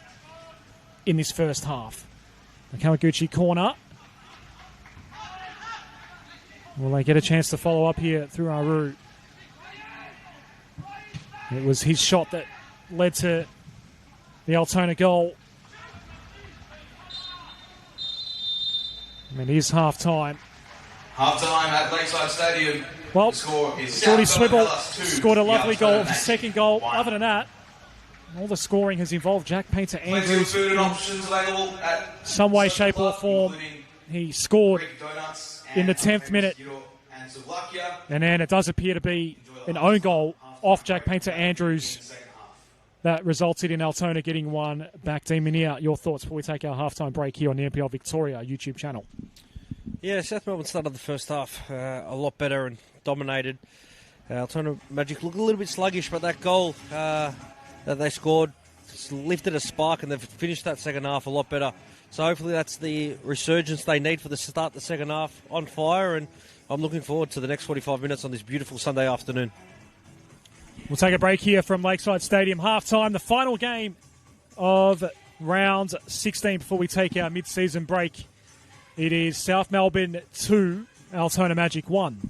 in this first half. The Kawaguchi corner. Will they get a chance to follow up here through Aru? It was his shot that led to the Altona goal. And it is half-time. Half-time at Lakeside Stadium. Well, The score is Geordie South Melbourne Swibble 2, scored a lovely the goal, Altona the Magic second goal. 1. Other than that, all the scoring has involved Jack Painter Plenty of Andrews food and in options available at some way, Circle shape or Club, form. including He scored Greek donuts in the and 10th minute. and Slovakia. And then it does appear to be an own goal off Jack Painter Andrews that resulted in Altona getting one back. Demonia, your thoughts before we take our halftime break here on the NPL Victoria YouTube channel? Yeah, South Melbourne started the first half a lot better and dominated. Altona Magic looked a little bit sluggish, but that goal that they scored lifted a spark, and they've finished that second half a lot better. So hopefully that's the resurgence they need for the start the second half on fire, and I'm looking forward to the next 45 minutes on this beautiful Sunday afternoon. We'll take a break here from Lakeside Stadium. Halftime, the final game of round 16 before we take our mid-season break. It is South Melbourne 2, Altona Magic 1.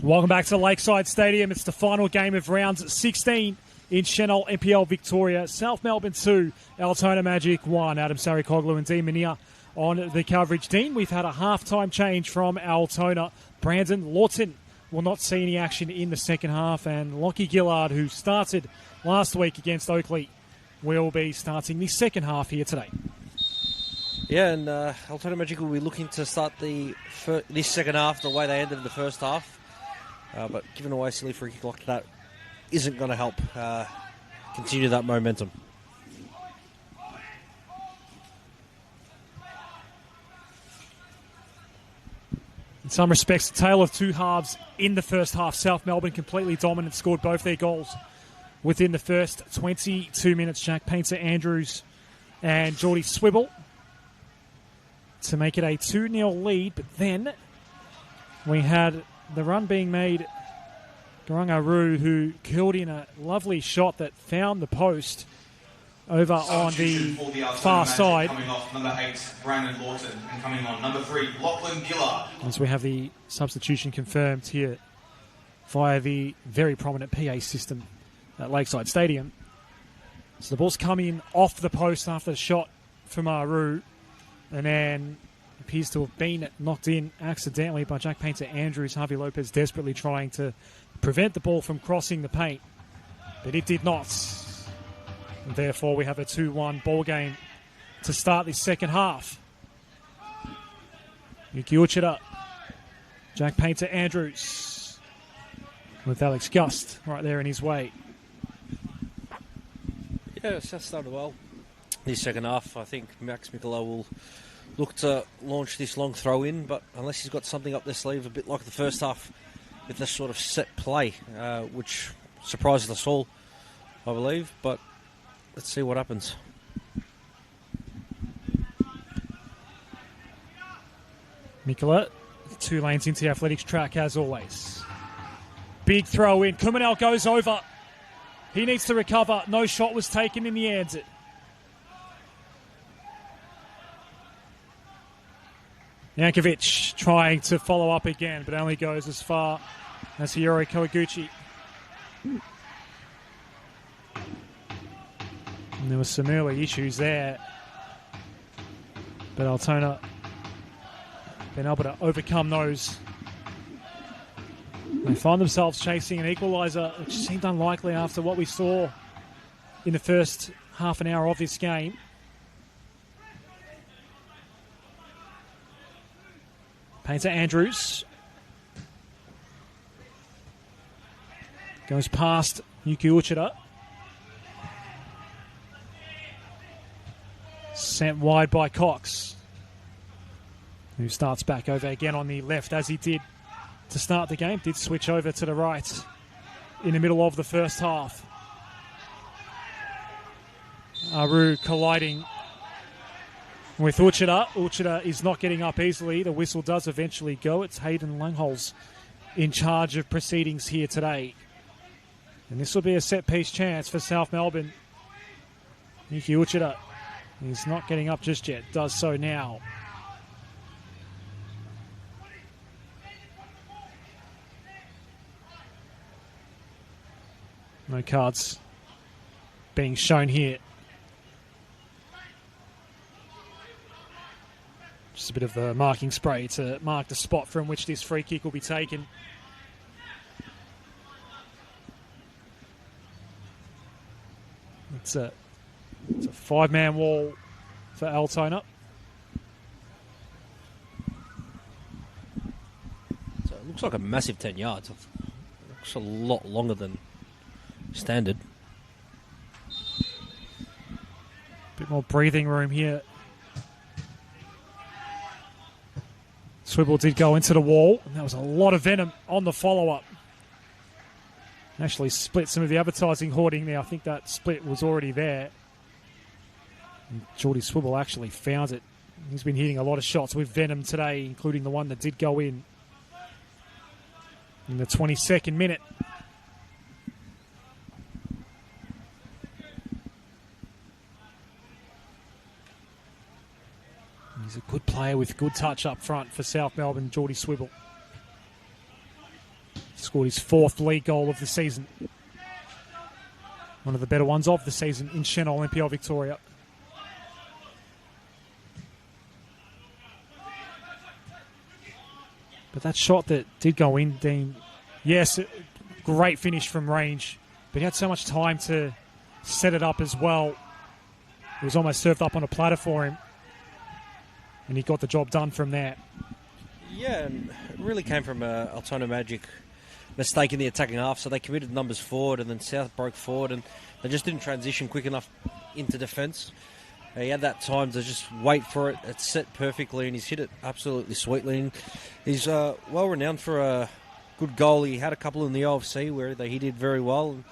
Welcome back to Lakeside Stadium. It's the final game of round 16 in Senol NPL Victoria. South Melbourne 2, Altona Magic 1. Adam Sarikoglu and Dean Mania on the coverage. Dean, we've had a half-time change from Altona. Brandon Lawton will not see any action in the second half, and Lockie Gillard, who started last week against Oakley, will be starting the second half here today. Yeah, and Altona Magic will be looking to start this second half the way they ended the first half. But giving away a silly free kick like that isn't going to help continue that momentum. In some respects, a tale of two halves in the first half. South Melbourne completely dominant, scored both their goals within the first 22 minutes. Jack Painter-Andrews and Geordie Swibble to make it a 2-0 lead. But then we had the run being made, Garangaru, who curled in a lovely shot that found the post over on the far side. Coming off number 8, Brandon Lawton, and coming on number 3, Lachlan Gillard. As we have the substitution confirmed here via the very prominent PA system at Lakeside Stadium. So the ball's coming off the post after the shot from Aru, and then appears to have been knocked in accidentally by Jack Painter-Andrews. Harvey Lopez desperately trying to prevent the ball from crossing the paint, but it did not. And therefore, we have a 2-1 ball game to start the second half. Yuki Uchida, Jack Painter-Andrews with Alex Gust right there in his way. Yeah, South started well. This second half, I think Max Mikola will look to launch this long throw in, but unless he's got something up their sleeve, a bit like the first half with this sort of set play, which surprised us all, I believe. But let's see what happens. Mikola, 2 lanes into the athletics track as always. Big throw in. Kumanel goes over. He needs to recover. No shot was taken in the end. Yankovic trying to follow up again, but only goes as far as Hiyori Kawaguchi. And there were some early issues there, but Altona been able to overcome those. They find themselves chasing an equaliser, which seemed unlikely after what we saw in the first half an hour of this game. Painter-Andrews goes past Yuki Uchida. Sent wide by Cox, who starts back over again on the left as he did to start the game. Did switch over to the right in the middle of the first half. Aru colliding with Uchida. Uchida is not getting up easily. The whistle does eventually go. It's Hayden Langholz in charge of proceedings here today. And this will be a set-piece chance for South Melbourne. Yuki Uchida, he's not getting up just yet. Does so now. No cards being shown here. Just a bit of a marking spray to mark the spot from which this free kick will be taken. It's a 5-man wall for Altona. So it looks like a massive 10 yards. It looks a lot longer than standard. Bit more breathing room here. Swibble did go into the wall, and there was a lot of venom on the follow-up. Actually split some of the advertising hoarding there. I think that split was already there. And Geordie Swibble actually found it. He's been hitting a lot of shots with venom today, including the one that did go in the 22nd minute. He's a good player with good touch up front for South Melbourne, Geordie Swibble. Scored his 4th league goal of the season. One of the better ones of the season in Senol NPL Victoria. But that shot that did go in, Dean, yes, great finish from range, but he had so much time to set it up as well. It was almost served up on a platter for him, and he got the job done from there. Yeah, and it really came from a Altona Magic mistake in the attacking half, so they committed numbers forward, and then South broke forward, and they just didn't transition quick enough into defence. He had that time to just wait for it. It's set perfectly, and he's hit it absolutely sweetly. And he's well renowned for a good goal. He had a couple in the OFC where he did very well. And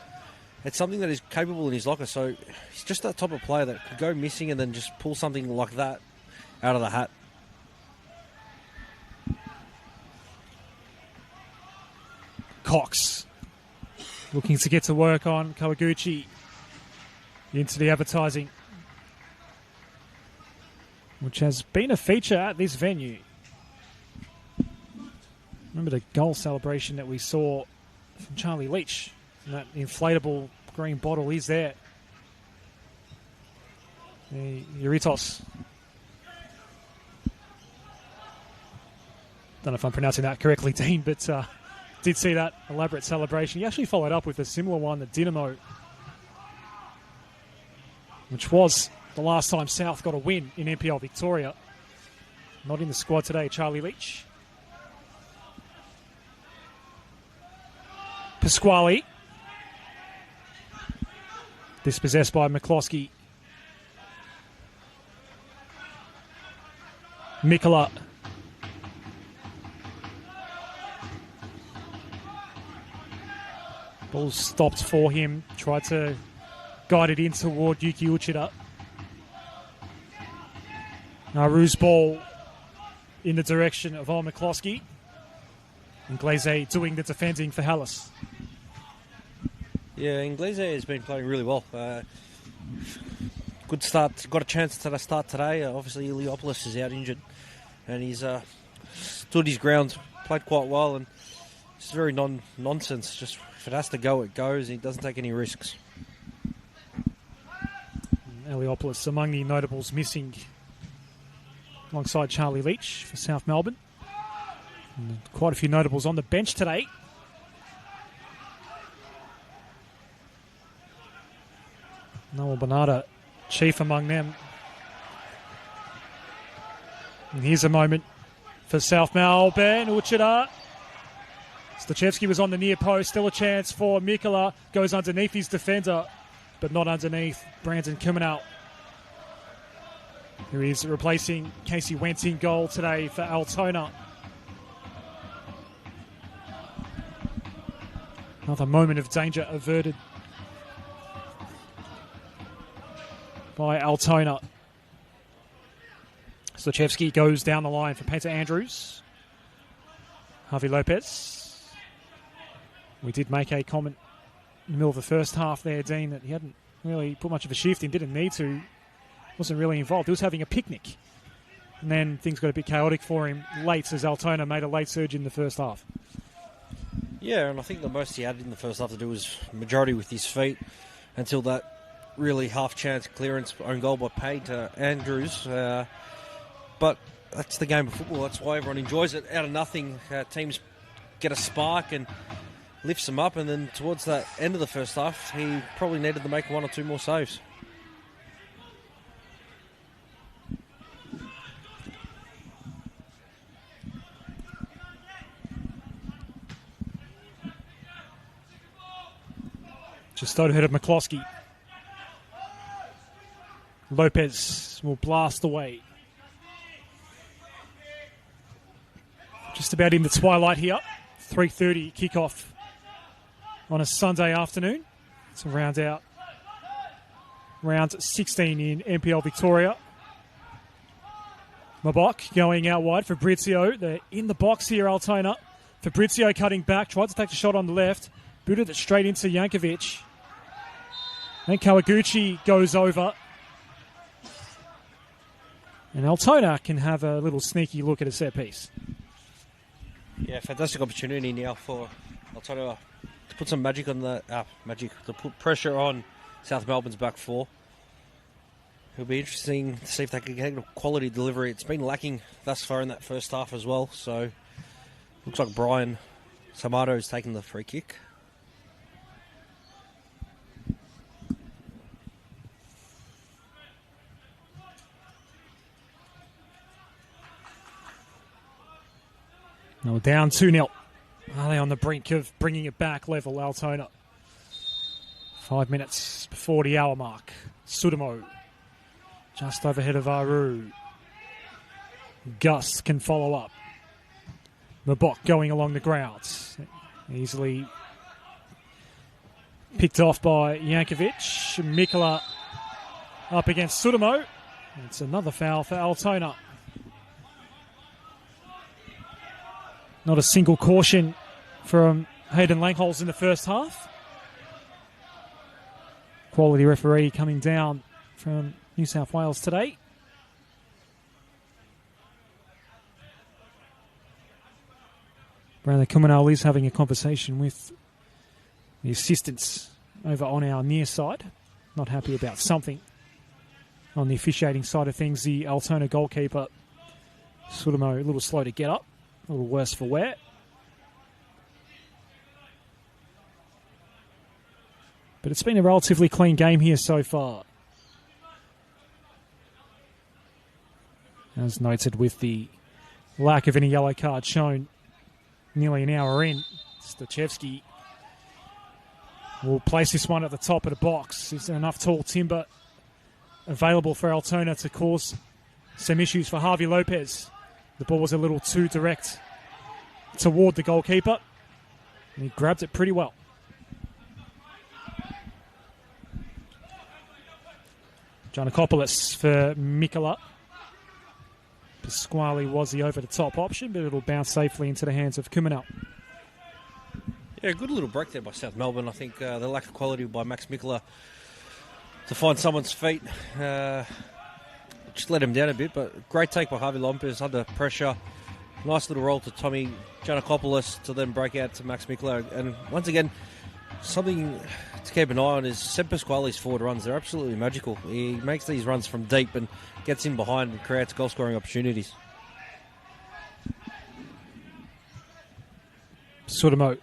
it's something that is capable in his locker. So he's just that type of player that could go missing and then just pull something like that out of the hat. Cox looking to get to work on Kawaguchi into the advertising, which has been a feature at this venue. Remember the goal celebration that we saw from Charlie Leach, and that inflatable green bottle is there. The Euritos. Don't know if I'm pronouncing that correctly, Dean, but did see that elaborate celebration. He actually followed up with a similar one at Dynamo, which was the last time South got a win in NPL Victoria. Not in the squad today, Charlie Leach. Pasquale. Dispossessed by McCloskey. Mikola. Ball stopped for him. Tried to guide it in toward Yuki Uchida. Naru's ball in the direction of Al McCloskey. And Glaze doing the defending for Hallis. Yeah, Inglese has been playing really well. Good start. Got a chance to start today. Obviously, Iliopoulos is out injured. And he's stood his ground, played quite well. And it's very nonsense. Just if it has to go, it goes. He doesn't take any risks. Iliopoulos among the notables missing alongside Charlie Leach for South Melbourne. And quite a few notables on the bench today. Noel Bernardo, chief among them. And here's a moment for South Melbourne. Uchida. Stachevski was on the near post. Still a chance for Mikola. Goes underneath his defender, but not underneath Brandon Kiminau, who is replacing Casey Wentz in goal today for Altona. Another moment of danger averted by Altona. Stachevski goes down the line for Peter Andrews. Harvey Lopez. We did make a comment in the middle of the first half there, Dean, that he hadn't really put much of a shift in, didn't need to, wasn't really involved. He was having a picnic. And then things got a bit chaotic for him late as Altona made a late surge in the first half. Yeah, and I think the most he had in the first half to do was majority with his feet until that really half-chance clearance own goal by Peter Andrews. But that's the game of football. That's why everyone enjoys it. Out of nothing, teams get a spark and lifts them up, and then towards that end of the first half, he probably needed to make one or two more saves. Just overhead of McCloskey. Lopez will blast away. Just about in the twilight here. 3:30 kickoff on a Sunday afternoon to round out round 16 in NPL Victoria. Mabok going out wide. Fabrizio, they're in the box here, Altona. Fabrizio cutting back, tried to take the shot on the left, booted it straight into Jankovic. Then Kawaguchi goes over. And Altona can have a little sneaky look at a set piece. Yeah, fantastic opportunity now for Altona to put some magic on to put pressure on South Melbourne's back four. It'll be interesting to see if they can get a quality delivery. It's been lacking thus far in that first half as well. So looks like Brian Samato is taking the free kick. Now down 2-0. Are they on the brink of bringing it back level, Altona? 5 minutes before the hour mark. Sudamo just overhead of Aru. Gus can follow up. Mabok going along the grounds. Easily picked off by Jankovic. Mikola up against Sudamo. It's another foul for Altona. Not a single caution from Hayden Langholz in the first half. Quality referee coming down from New South Wales today. Brandon Kumanal is having a conversation with the assistants over on our near side. Not happy about something on the officiating side of things. The Altona goalkeeper, Sudamo, a little slow to get up. A little worse for wear. But it's been a relatively clean game here so far. As noted, with the lack of any yellow card shown nearly an hour in, Stachevski will place this one at the top of the box. Is there enough tall timber available for Altona to cause some issues for Harvey Lopez? The ball was a little too direct toward the goalkeeper, and he grabbed it pretty well. Giannakopoulos for Mikola. Pasquale was the over-the-top option, but it'll bounce safely into the hands of Kumanal. Yeah, good little break there by South Melbourne. I think the lack of quality by Max Mikola to find someone's feet just let him down a bit, but great take by Harvey Lopez under pressure. Nice little roll to Tommy Giannakopoulos to then break out to Max Mikola. And once again, something to keep an eye on is Seb Pasquale's forward runs. They're absolutely magical. He makes these runs from deep and gets in behind and creates goal-scoring opportunities. Sudamo.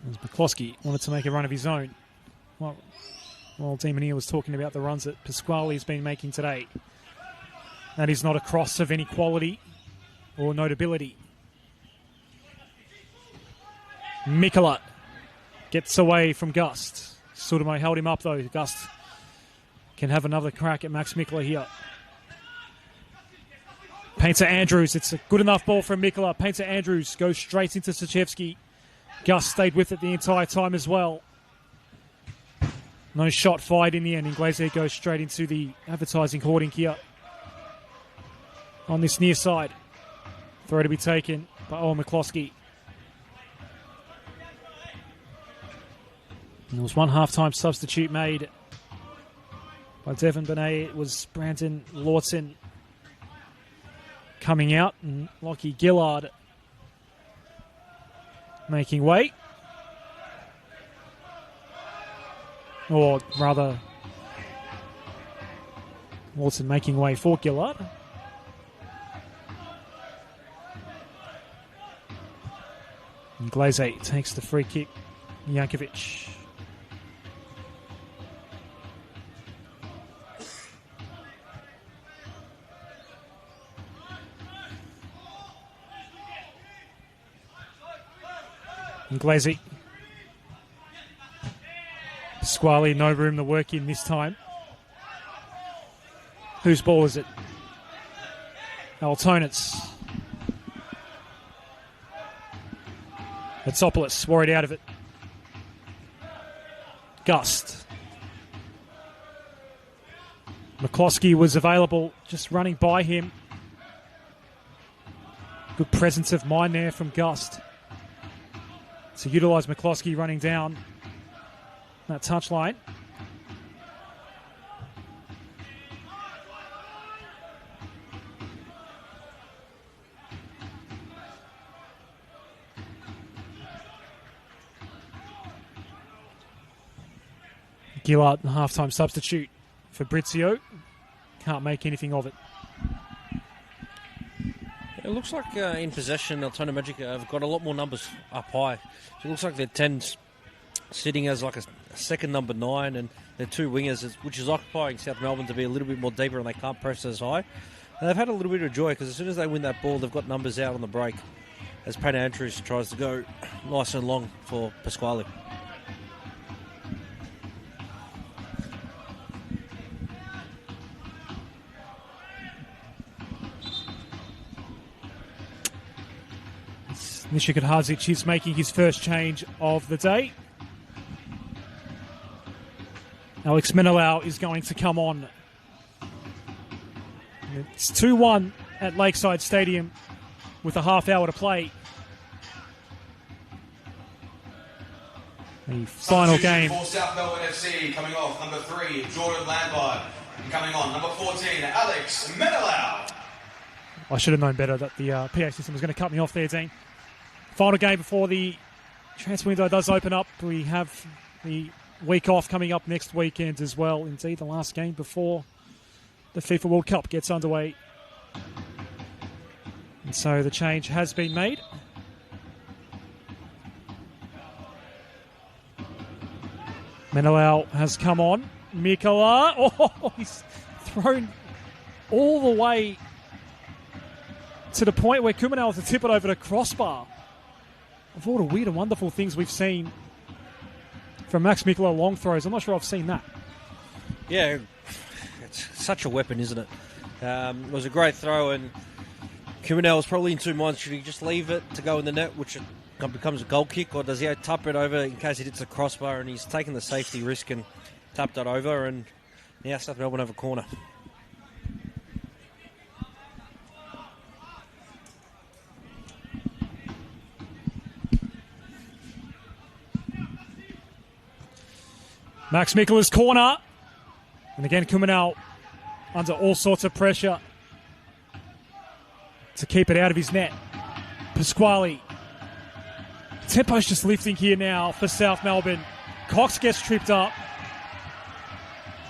As McCloskey wanted to make a run of his own. While Demonia was talking about the runs that Pasquale's been making today. That is not a cross of any quality or notability. Mikola gets away from Gust. Sudamo held him up though. Gust can have another crack at Max Mikola here. Painter Andrews. It's a good enough ball from Mikola. Painter Andrews goes straight into Stachevski. Gust stayed with it the entire time as well. No shot fired in the end. Inglese goes straight into the advertising hoarding here. On this near side. Throw to be taken by Owen McCloskey. And there was one half-time substitute made by Devon Benet. It was Brandon Lawton coming out, and Lockie Gillard making way. Or rather, Lawton making way for Gillard. And Glaze takes the free kick. Jankovic. And Glaze. Pasquale, no room to work in this time. Whose ball is it? Altonans. Hatsopoulos worried out of it. Gust. McCloskey was available, just running by him. Good presence of mind there from Gust to utilise McCloskey running down that touchline. Gillard, the half-time substitute for Brizio. Can't make anything of it. It looks like in possession, Altona Magic have got a lot more numbers up high. So it looks like their 10's sitting as like a second number 9, and their 2 wingers, which is occupying South Melbourne to be a little bit more deeper, and they can't press as high. And they've had a little bit of joy because as soon as they win that ball, they've got numbers out on the break as Payne Andrews tries to go nice and long for Pasquale. Nishika Hazic is making his first change of the day. Alex Menelau is going to come on. It's 2-1 at Lakeside Stadium with a half hour to play. The final game. For South Melbourne FC, coming off number 3, Jordan Lambard. And coming on, number 14, Alex Menelau. I should have known better that the PA system was going to cut me off there, Dean. Final game before the transfer window does open up. We have the week off coming up next weekend as well. Indeed, the last game before the FIFA World Cup gets underway. And so the change has been made. Menelau has come on. Mikola, he's thrown all the way to the point where Kumanau has to tip it over the crossbar. Of all the weird and wonderful things we've seen from Max Mikola long throws, I'm not sure I've seen that. Yeah, it's such a weapon, isn't it? It was a great throw, and Kumanau was probably in 2 minds. Should he just leave it to go in the net, which becomes a goal kick, or does he tap it over in case it hits the crossbar? And he's taken the safety risk and tapped it over, and now South Melbourne have a corner. Max Mikola's corner. And again, Kumanau under all sorts of pressure to keep it out of his net. Pasquale. Tempo's just lifting here now for South Melbourne. Cox gets tripped up.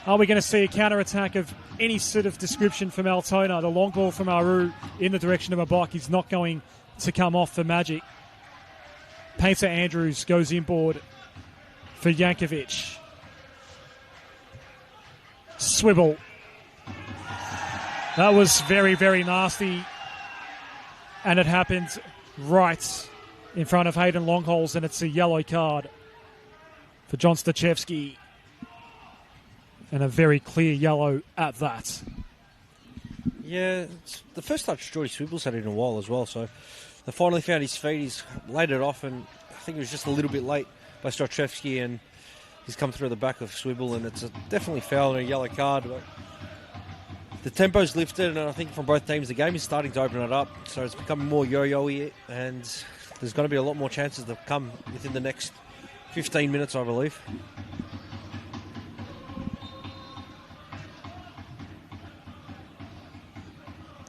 Are we going to see a counter-attack of any sort of description from Altona? The long ball from Aru in the direction of Mabok is not going to come off for Magic. Painter Andrews goes inboard for Jankovic. Swivel. That was very, very nasty. And it happened right in front of Hayden Longholes, and it's a yellow card for John Stachewski. And a very clear yellow at that. Yeah, it's the first touch Geordie Swivel's had in a while as well, so they finally found his feet. He's laid it off, and I think it was just a little bit late by Stachewski, and he's come through the back of Swivel, and it's definitely foul and a yellow card. But the tempo's lifted, and I think from both teams the game is starting to open it up, so it's becoming more yo-yo-y, and there's going to be a lot more chances to come within the next 15 minutes, I believe.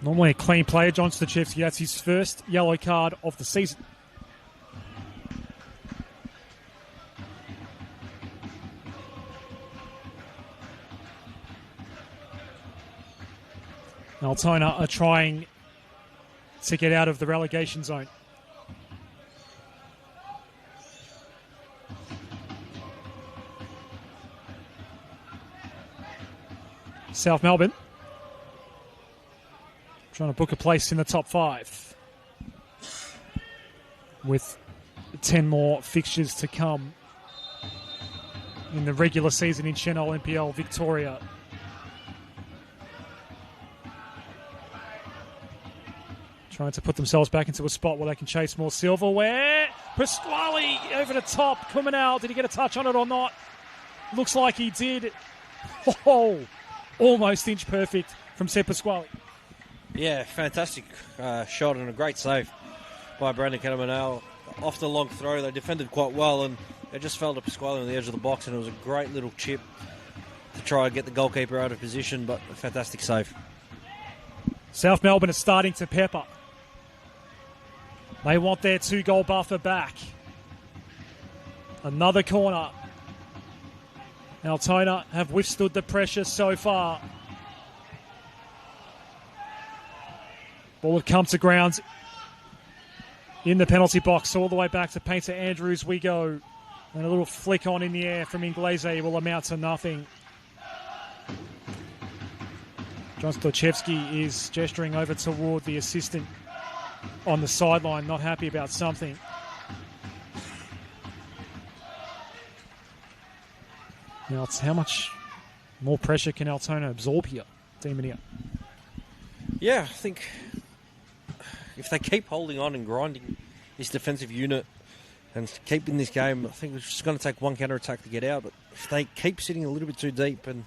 Normally a clean player, John Stachewski. That's his first yellow card of the season. Altona are trying to get out of the relegation zone. South Melbourne trying to book a place in the top 5 with 10 more fixtures to come in the regular season in Senol NPL Victoria. Trying to put themselves back into a spot where they can chase more silverware. Pasquale over the top. Kumanau, did he get a touch on it or not? Looks like he did. Oh, almost inch perfect from Seb Pasquale. Yeah, fantastic shot and a great save by Brandon Kumanau. Off the long throw, they defended quite well, and they just fell to Pasquale on the edge of the box, and it was a great little chip to try and get the goalkeeper out of position, but a fantastic save. South Melbourne is starting to pepper. They want their 2-goal buffer back. Another corner. Altona have withstood the pressure so far. Ball had come to ground in the penalty box, all the way back to Painter Andrews we go. And a little flick on in the air from Inglese will amount to nothing. John Stochevsky is gesturing over toward the assistant on the sideline, not happy about something. Now, it's how much more pressure can Altona absorb here, Demonier? Yeah, I think if they keep holding on and grinding this defensive unit and keeping this game, I think it's just going to take one counter-attack to get out. But if they keep sitting a little bit too deep and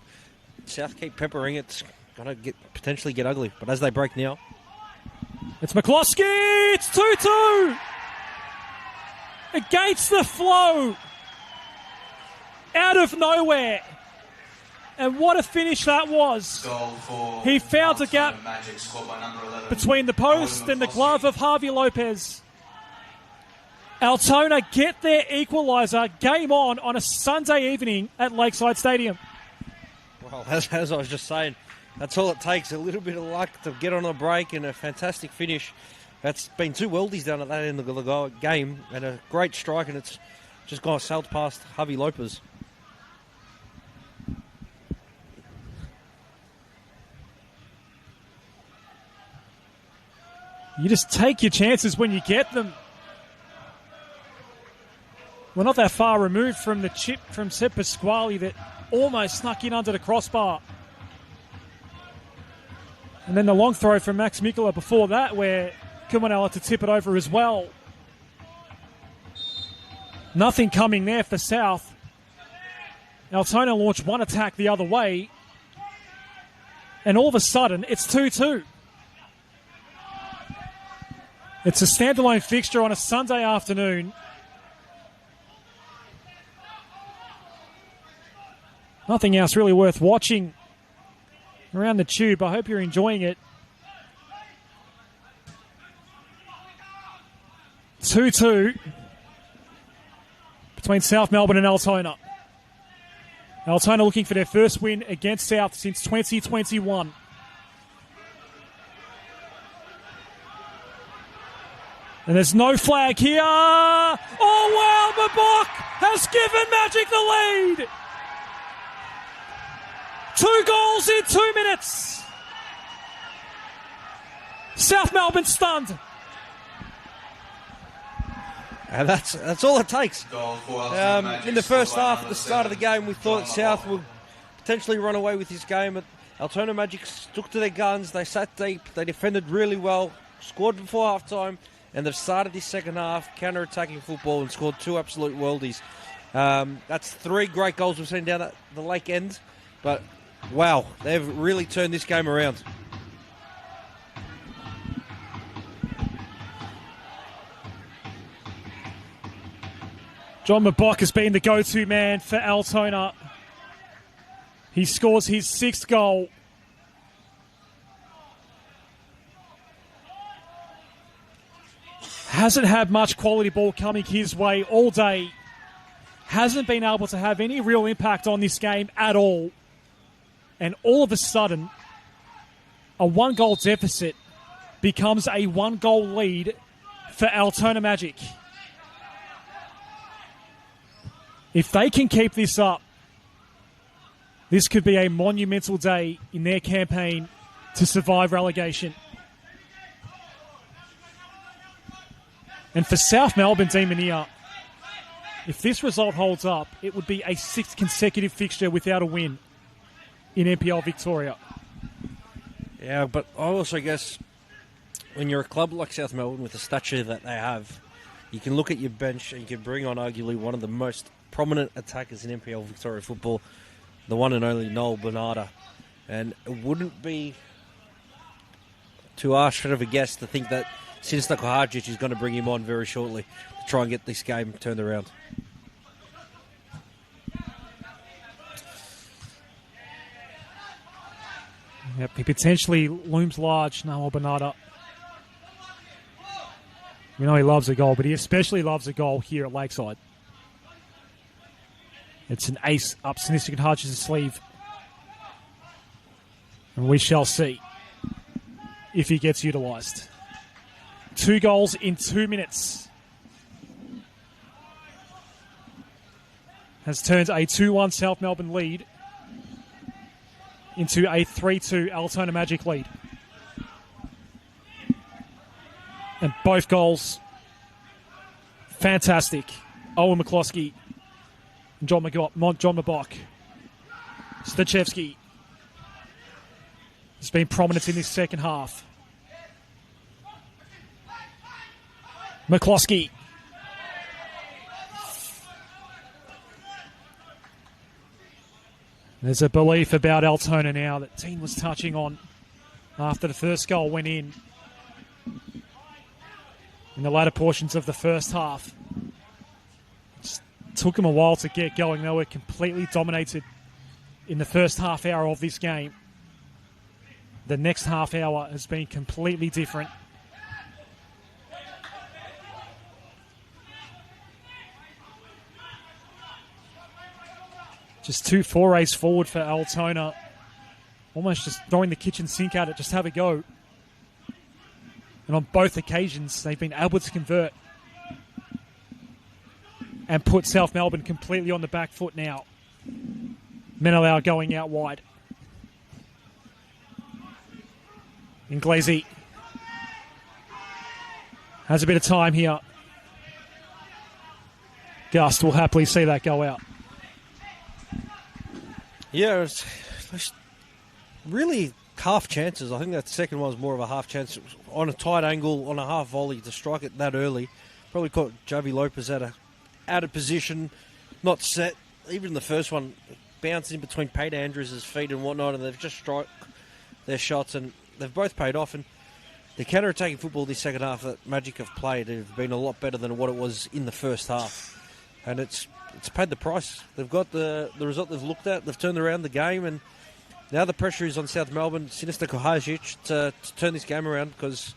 South keep peppering it, it's going to potentially get ugly. But as they break now... It's McCloskey! It's 2-2! Against the flow! Out of nowhere. And what a finish that was. He found a gap between the post and the glove of Harvey Lopez. Altona get their equaliser. Game on a Sunday evening at Lakeside Stadium. Well, as I was just saying, that's all it takes. A little bit of luck to get on a break and a fantastic finish. That's been 2 worldies done at that end of the game and a great strike, and it's just gone sailed past Harvey Lopez. You just take your chances when you get them. We're not that far removed from the chip from Seb Pasquale that almost snuck in under the crossbar. And then the long throw from Max Mikula before that, where Kumanel had to tip it over as well. Nothing coming there for South. Altona launched one attack the other way. And all of a sudden, it's 2-2. It's a standalone fixture on a Sunday afternoon. Nothing else really worth watching around the tube. I hope you're enjoying it. 2-2 between South Melbourne and Altona. Altona looking for their first win against South since 2021. And there's no flag here. Oh, wow, Mabok has given Magic the lead. 2 goals in 2 minutes. South Melbourne stunned. And that's all it takes. In the first half, at the start of the game, we thought South would potentially run away with this game. But Altona Magic stuck to their guns. They sat deep. They defended really well. Scored before half-time. And they've started this second half counter-attacking football and scored 2 absolute worldies. That's 3 great goals we've seen down at the Lake End. But, wow, they've really turned this game around. John Mabok has been the go-to man for Altona. He scores his 6th goal. Hasn't had much quality ball coming his way all day. Hasn't been able to have any real impact on this game at all. And all of a sudden, a 1-goal deficit becomes a 1-goal lead for Altona Magic. If they can keep this up, this could be a monumental day in their campaign to survive relegation. And for South Melbourne, Demonier, if this result holds up, it would be a 6th consecutive fixture without a win in NPL Victoria. Yeah, but I also guess when you're a club like South Melbourne with the stature that they have, you can look at your bench and you can bring on arguably one of the most prominent attackers in NPL Victoria football, the one and only Noel Bernarda. And it wouldn't be too harsh of a guess to think that Sinistra Kohajic is going to bring him on very shortly to try and get this game turned around. Yep, he potentially looms large, Noel Bernarda. We know he loves a goal, but he especially loves a goal here at Lakeside. It's an ace up Significant Hodges' sleeve. And we shall see if he gets utilised. 2 goals in 2 minutes. Has turned a 2-1 South Melbourne lead into a 3-2 Altona Magic lead. And both goals, fantastic. Owen McCloskey and John Mabok. Stachevski has been prominent in this second half. McCloskey. There's a belief about Altona now that Dean was touching on after the first goal went in the latter portions of the first half. Just took them a while to get going. They were completely dominated in the first half hour of this game. The next half hour has been completely different. Just 2 forays forward for Altona. Almost just throwing the kitchen sink at it, just have a go. And on both occasions, they've been able to convert and put South Melbourne completely on the back foot now. Menelau going out wide. Inglesi has a bit of time here. Gust will happily see that go out. Yeah, it's really half chances. I think that second one was more of a half chance. It was on a tight angle, on a half volley to strike it that early. Probably caught Javi Lopez out of position, not set. Even the first one bounced in between Pate Andrews' feet and whatnot, and they've just struck their shots, and they've both paid off. And the counter-attacking football this second half that Magic have played have been a lot better than what it was in the first half. And it's paid the price. They've got the result they've looked at. They've turned around the game, and now the pressure is on South Melbourne, Sinister Kohajic, to turn this game around, because,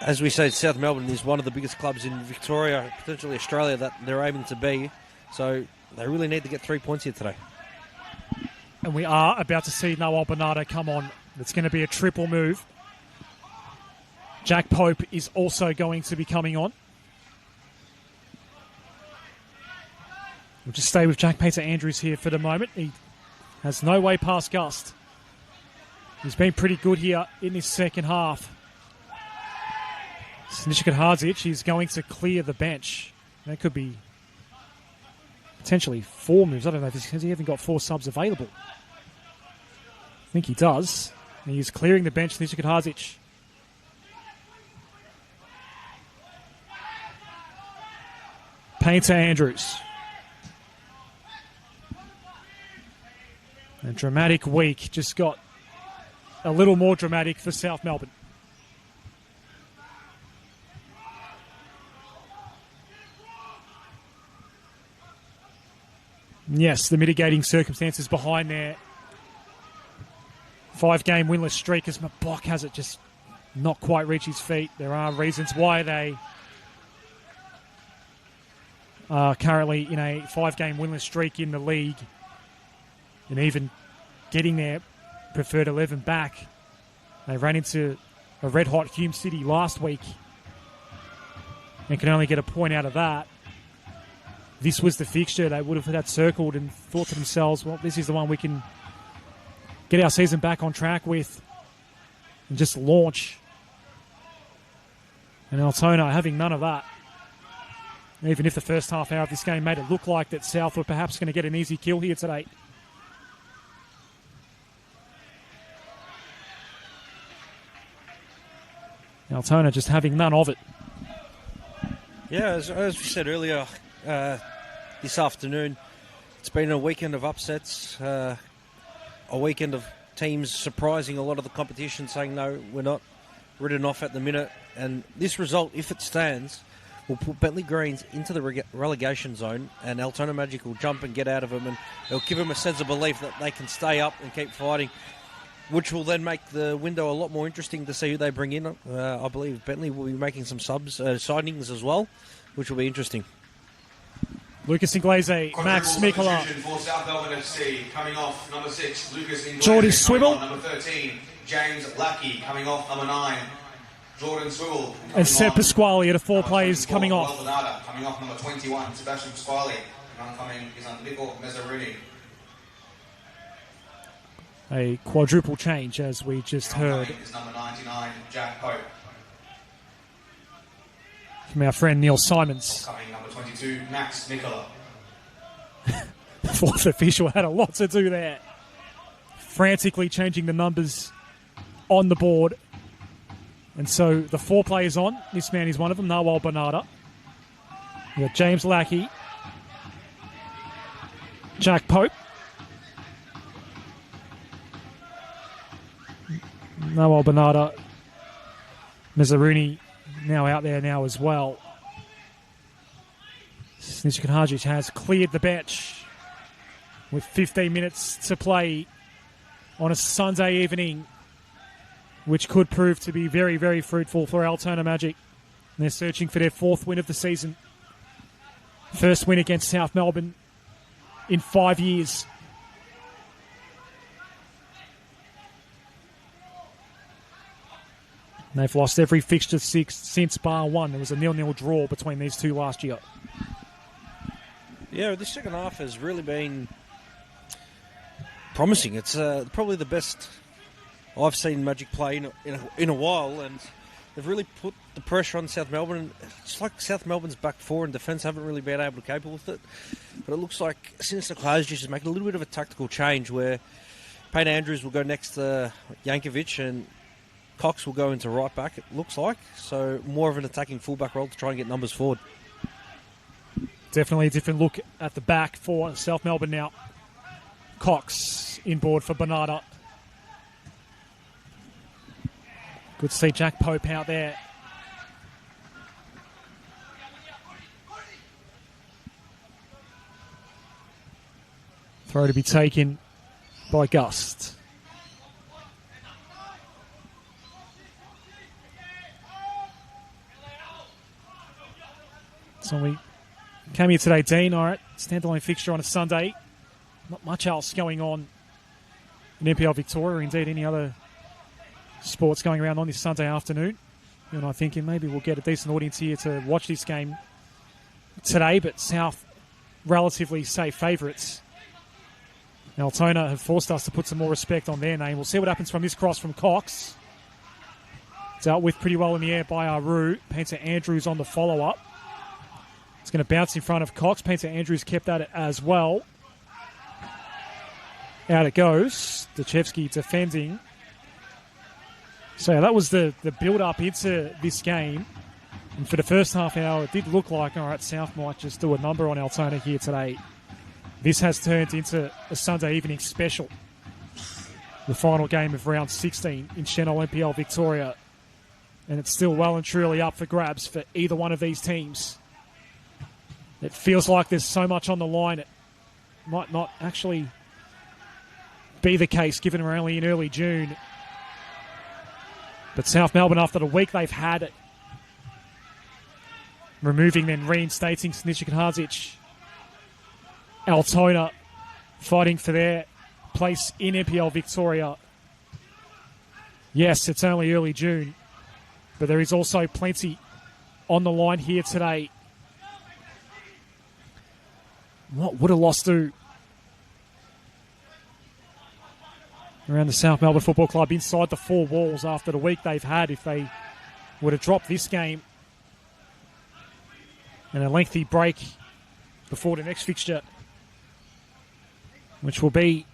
as we say, South Melbourne is one of the biggest clubs in Victoria, potentially Australia, that they're aiming to be. So they really need to get 3 points here today. And we are about to see Noel Bernardo come on. It's going to be a triple move. Jack Pope is also going to be coming on. We'll just stay with Jack Peter Andrews here for the moment. He has no way past Gust. He's been pretty good here in this second half. Sinishka Hardzic is going to clear the bench. That could be potentially 4 moves. I don't know, has he even got 4 subs available? I think he does. And he's clearing the bench, Sinishka Hardzic. Painter Andrews. A dramatic week, just got a little more dramatic for South Melbourne. Yes, the mitigating circumstances behind their 5-game winless streak, as Mabok has it just not quite reach his feet. There are reasons why they are currently in a 5-game winless streak in the league. And even getting their preferred 11 back. They ran into a red-hot Hume City last week and can only get a point out of that. This was the fixture they would have had circled and thought to themselves, well, this is the one we can get our season back on track with and just launch. And Altona having none of that. Even if the first half hour of this game made it look like that South were perhaps going to get an easy kill here today. Altona just having none of it. Yeah, as we said earlier this afternoon, it's been a weekend of upsets, a weekend of teams surprising a lot of the competition, saying, no, we're not written off at the minute. And this result, if it stands, will put Bentley Greens into the relegation zone, and Altona Magic will jump and get out of them, and it'll give them a sense of belief that they can stay up and keep fighting, which will then make the window a lot more interesting to see who they bring in. I believe Bentley will be making some signings as well, which will be interesting. Lucas Inglese, Max Quadruple Mikola, substitution for South Melbourne FC. Coming off, number 6, Lucas Inglese. Jordy Coming Swivel. on, number 13, James Lackey. Coming off, number 9, Jordan Swivel. and Seb on, Pasquale are the 4 number players 24, coming off. Bernarda. Coming off, number 21, Sebastian Pasquale. And oncoming is Nico Mezzaruni. A quadruple change, as we just heard Oncoming is number 99, Jack Pope. from our friend Neil Simons. Coming number 22, Max Mikola. The fourth official had a lot to do there. Frantically changing the numbers on the board. And so the 4 players on. This man is one of them, Nawal Bernarda. You got James Lackey. Jack Pope. Nawal Bernarda. Mezzaruni now out there now as well. Snijic Hadzic has cleared the bench with 15 minutes to play on a Sunday evening, which could prove to be very, very fruitful for Altona Magic. And they're searching for their 4th win of the season. First win against South Melbourne in 5 years. And they've lost every fixture since bar one. There was a 0-0 draw between these two last year. Yeah, this second half has really been promising. It's probably the best I've seen Magic play in a while, and they've really put the pressure on South Melbourne. It's like South Melbourne's back 4 and defence haven't really been able to cope with it. But it looks like Senol NPLM is making a little bit of a tactical change where Payne Andrews will go next to Jankovic and Cox will go into right back, it looks like. So more of an attacking fullback role to try and get numbers forward. Definitely a different look at the back for South Melbourne now. Cox inboard for Bernarda. Good to see Jack Pope out there. Throw to be taken by Gust. So we came here today, Dean. All right, standalone fixture on a Sunday. Not much else going on in NPL Victoria, or indeed any other sports going around on this Sunday afternoon. You and I thinking maybe we'll get a decent audience here to watch this game today, but South relatively safe favourites. Altona have forced us to put some more respect on their name. We'll see what happens from this cross from Cox. Dealt with pretty well in the air by Aru. Painter Andrews on the follow-up. It's going to bounce in front of Cox. Painter Andrews kept at it as well. Out it goes. Dachevsky defending. So that was the build-up into this game. And for the first half hour, it did look like, all right, South might just do a number on Altona here today. This has turned into a Sunday evening special. The final game of round 16 in Senol NPL Victoria. And it's still well and truly up for grabs for either one of these teams. It feels like there's so much on the line. It might not actually be the case given we're only in early June. But South Melbourne, after the week they've had it, removing then reinstating Snijic Hadzic. Altona fighting for their place in NPL Victoria. Yes, it's only early June, but there is also plenty on the line here today. What would a loss do around the South Melbourne Football Club inside the 4 walls after the week they've had if they were to drop this game and a lengthy break before the next fixture, which will be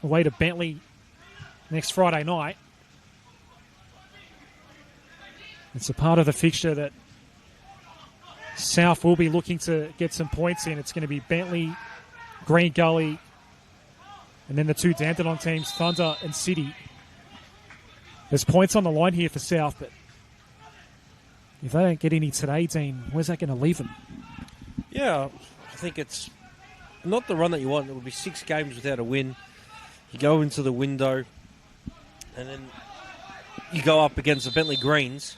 away to Bentley next Friday night. It's a part of the fixture that South will be looking to get some points in. It's going to be Bentley, Green Gully, and then the 2 Dandenong teams, Thunder and City. There's points on the line here for South, but if they don't get any today, Dean, where's that going to leave them? Yeah, I think it's not the run that you want. It would be 6 games without a win. You go into the window, and then you go up against the Bentley Greens,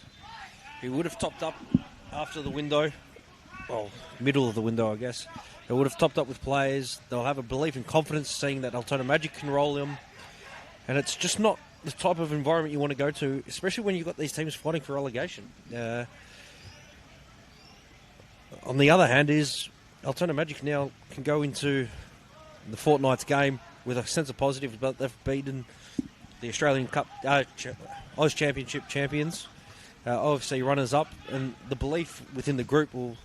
who would have topped up after the window. Well, middle of the window, I guess. They would have topped up with players. They'll have a belief and confidence seeing that Altona Magic can roll them. And it's just not the type of environment you want to go to, especially when you've got these teams fighting for relegation. On the other hand is Altona Magic now can go into the fortnight's game with a sense of positive, but they've beaten the Australian Cup Oz Championship champions, OFC runners-up, and the belief within the group will,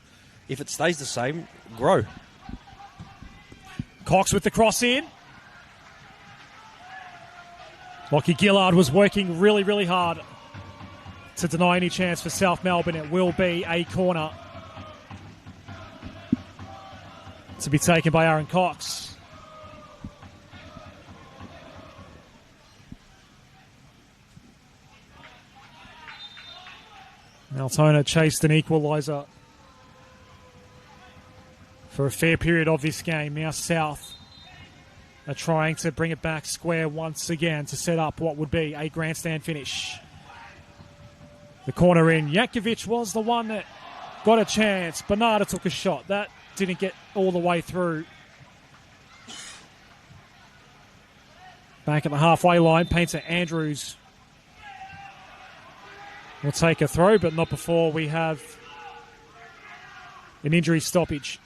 if it stays the same, grow. Cox with the cross in. Lockie Gillard was working really, really hard to deny any chance for South Melbourne. It will be a corner to be taken by Aaron Cox. Altona chased an equaliser for a fair period of this game. Now South are trying to bring it back square once again to set up what would be a grandstand finish. The corner in. Jankovic was the one that got a chance. Bernarda took a shot. That didn't get all the way through. Back at the halfway line, Painter Andrews will take a throw, but not before we have an injury stoppage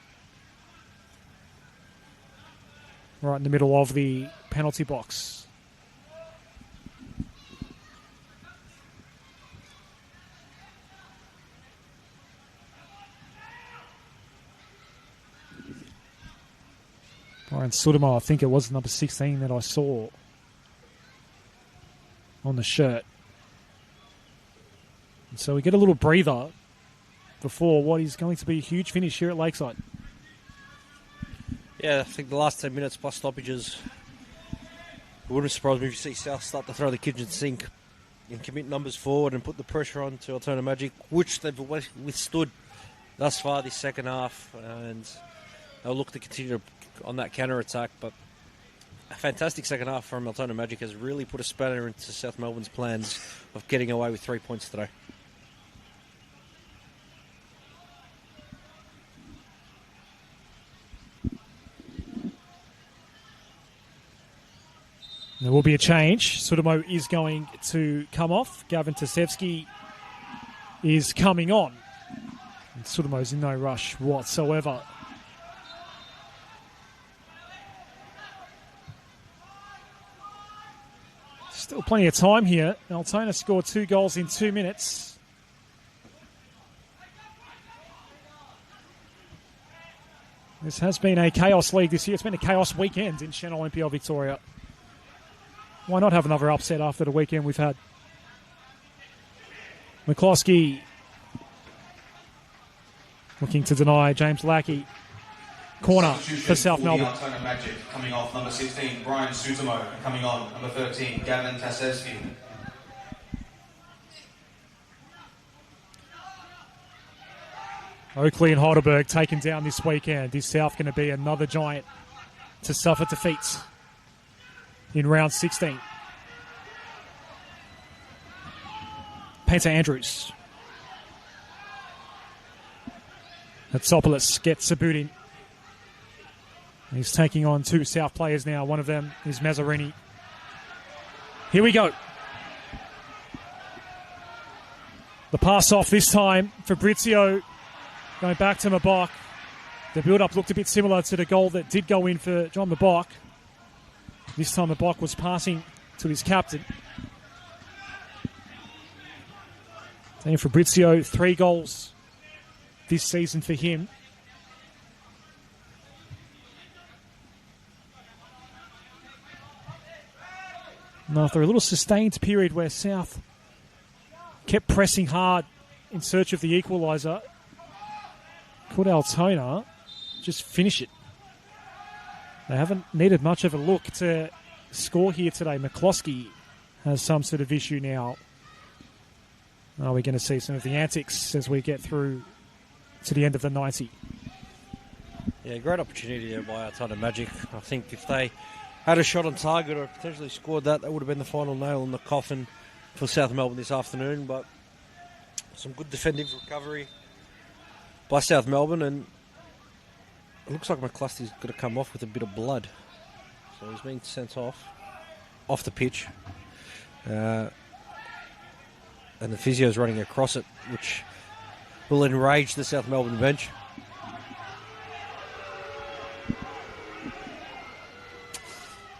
right in the middle of the penalty box. Brian Sudamo, I think it was number 16 that I saw on the shirt. And so we get a little breather before what is going to be a huge finish here at Lakeside. Yeah, I think the last 10 minutes plus stoppages, it wouldn't surprise me if you see South start to throw the kitchen sink and commit numbers forward and put the pressure on to Altona Magic, which they've withstood thus far this second half, and they'll look to continue on that counter-attack. But a fantastic second half from Altona Magic has really put a spanner into South Melbourne's plans of getting away with 3 points today. There will be a change. Sudamo is going to come off. Gavin Tasevsky is coming on. And Sudamo's in no rush whatsoever. Still plenty of time here. Altona scored 2 goals in 2 minutes. This has been a chaos league this year. It's been a chaos weekend in Senol NPL Victoria. Why not have another upset after the weekend we've had? McCloskey looking to deny James Lackey. Corner for South Melbourne. Altona Magic coming off number 16, Brian Sutamo. Coming on number 13, Gavin Tasevsky. Oakley and Heidelberg taken down this weekend. Is South going to be another giant to suffer defeats in round 16? Painter Andrews. Hatsopoulos gets a boot in. He's taking on 2 South players now. One of them is Mazzarini. Here we go. The pass off this time. Fabrizio going back to Mabok. The build-up looked a bit similar to the goal that did go in for John Mabok. This time Mabok was passing to his captain. And Fabrizio, 3 goals this season for him. And after a little sustained period where South kept pressing hard in search of the equaliser, could Altona just finish it? They haven't needed much of a look to score here today. McCloskey has some sort of issue now. Are we going to see some of the antics as we get through to the end of the 90? Yeah, great opportunity there by Altona Magic. I think if they had a shot on target or potentially scored that, that would have been the final nail in the coffin for South Melbourne this afternoon. But some good defensive recovery by South Melbourne, and It looks like McCluskey's going to come off with a bit of blood. So he's being sent off the pitch. And the physio's running across it, which will enrage the South Melbourne bench.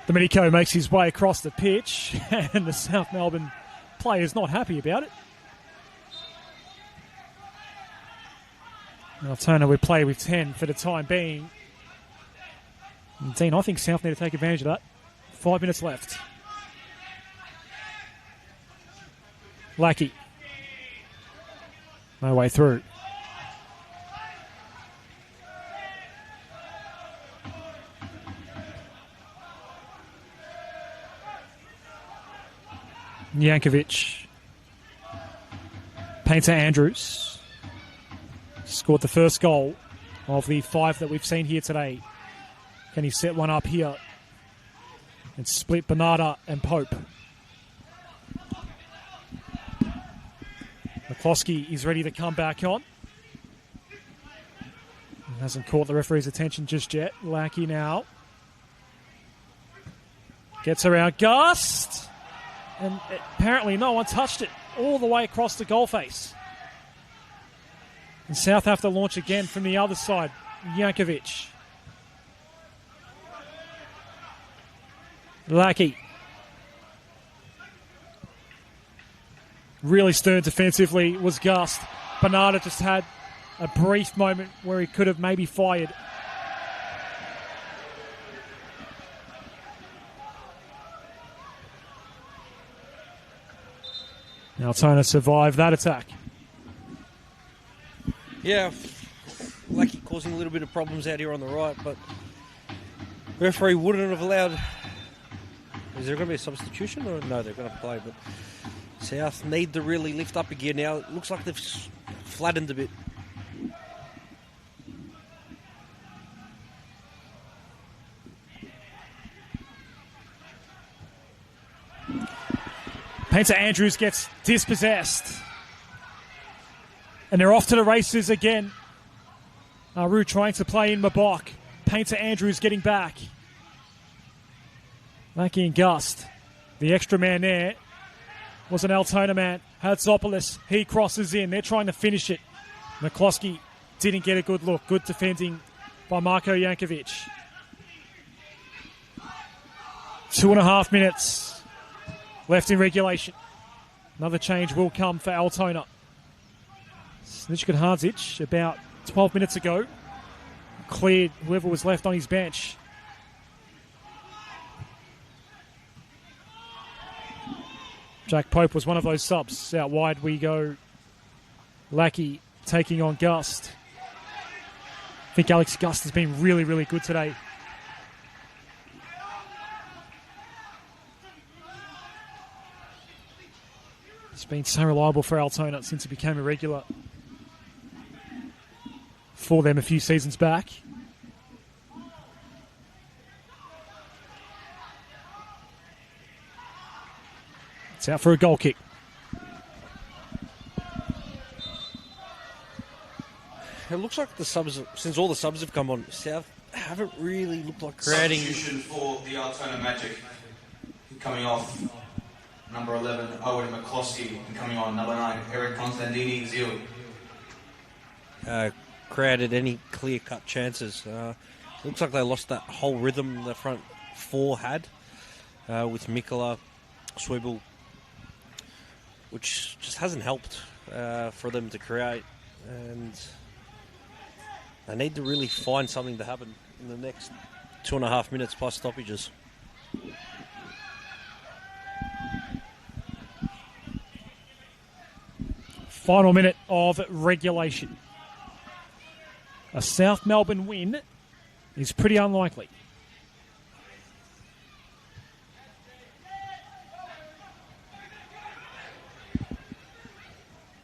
Domenico makes his way across the pitch, and the South Melbourne player's not happy about it. Altona will play with 10 for the time being. And Dean, I think South need to take advantage of that. 5 minutes left. Lackey. No way through. Jankovic. Painter Andrews. Scored the first goal of the 5 that we've seen here today. Can he set one up here and split Bernarda and Pope? McCloskey is ready to come back on. He hasn't caught the referee's attention just yet. Lackey now. Gets around Gust. And apparently no one touched it all the way across the goal face. And South have to launch again from the other side. Jankovic. Lackey. Really stern defensively was Gust. Bernarda just had a brief moment where he could have maybe fired. Now Altona survived that attack. Yeah, Lackey causing a little bit of problems out here on the right, but the referee wouldn't have allowed... Is there going to be a substitution? Or no, they're going to play, but South need to really lift up again now. It looks like they've flattened a bit. Painter Andrews gets dispossessed. And they're off to the races again. Aru trying to play in Mabok. Painter Andrews getting back. Lackey and Gust. The extra man there was an Altona man. Hatzopoulos. He crosses in. They're trying to finish it. McCloskey didn't get a good look. Good defending by Marko Jankovic. 2.5 minutes left in regulation. Another change will come for Altona. Snichka Hardzic, about 12 minutes ago, cleared whoever was left on his bench. Jack Pope was one of those subs. Out wide we go. Lackey taking on Gust. I think Alex Gust has been really, really good today. He's been so reliable for Altona since he became a regular for them a few seasons back. It's out for a goal kick. It looks like the subs, since all the subs have come on, South haven't really looked like creating... Substitution for the Altona Magic. Coming off, number 11, Owen McCloskey, and coming on, number 9, Eric Constantini Zil. Created any clear-cut chances. Looks like they lost that whole rhythm the front 4 had with Mikola, Swibble, which just hasn't helped for them to create. And they need to really find something to happen in the next 2.5 minutes plus stoppages. Final minute of regulation. A South Melbourne win is pretty unlikely.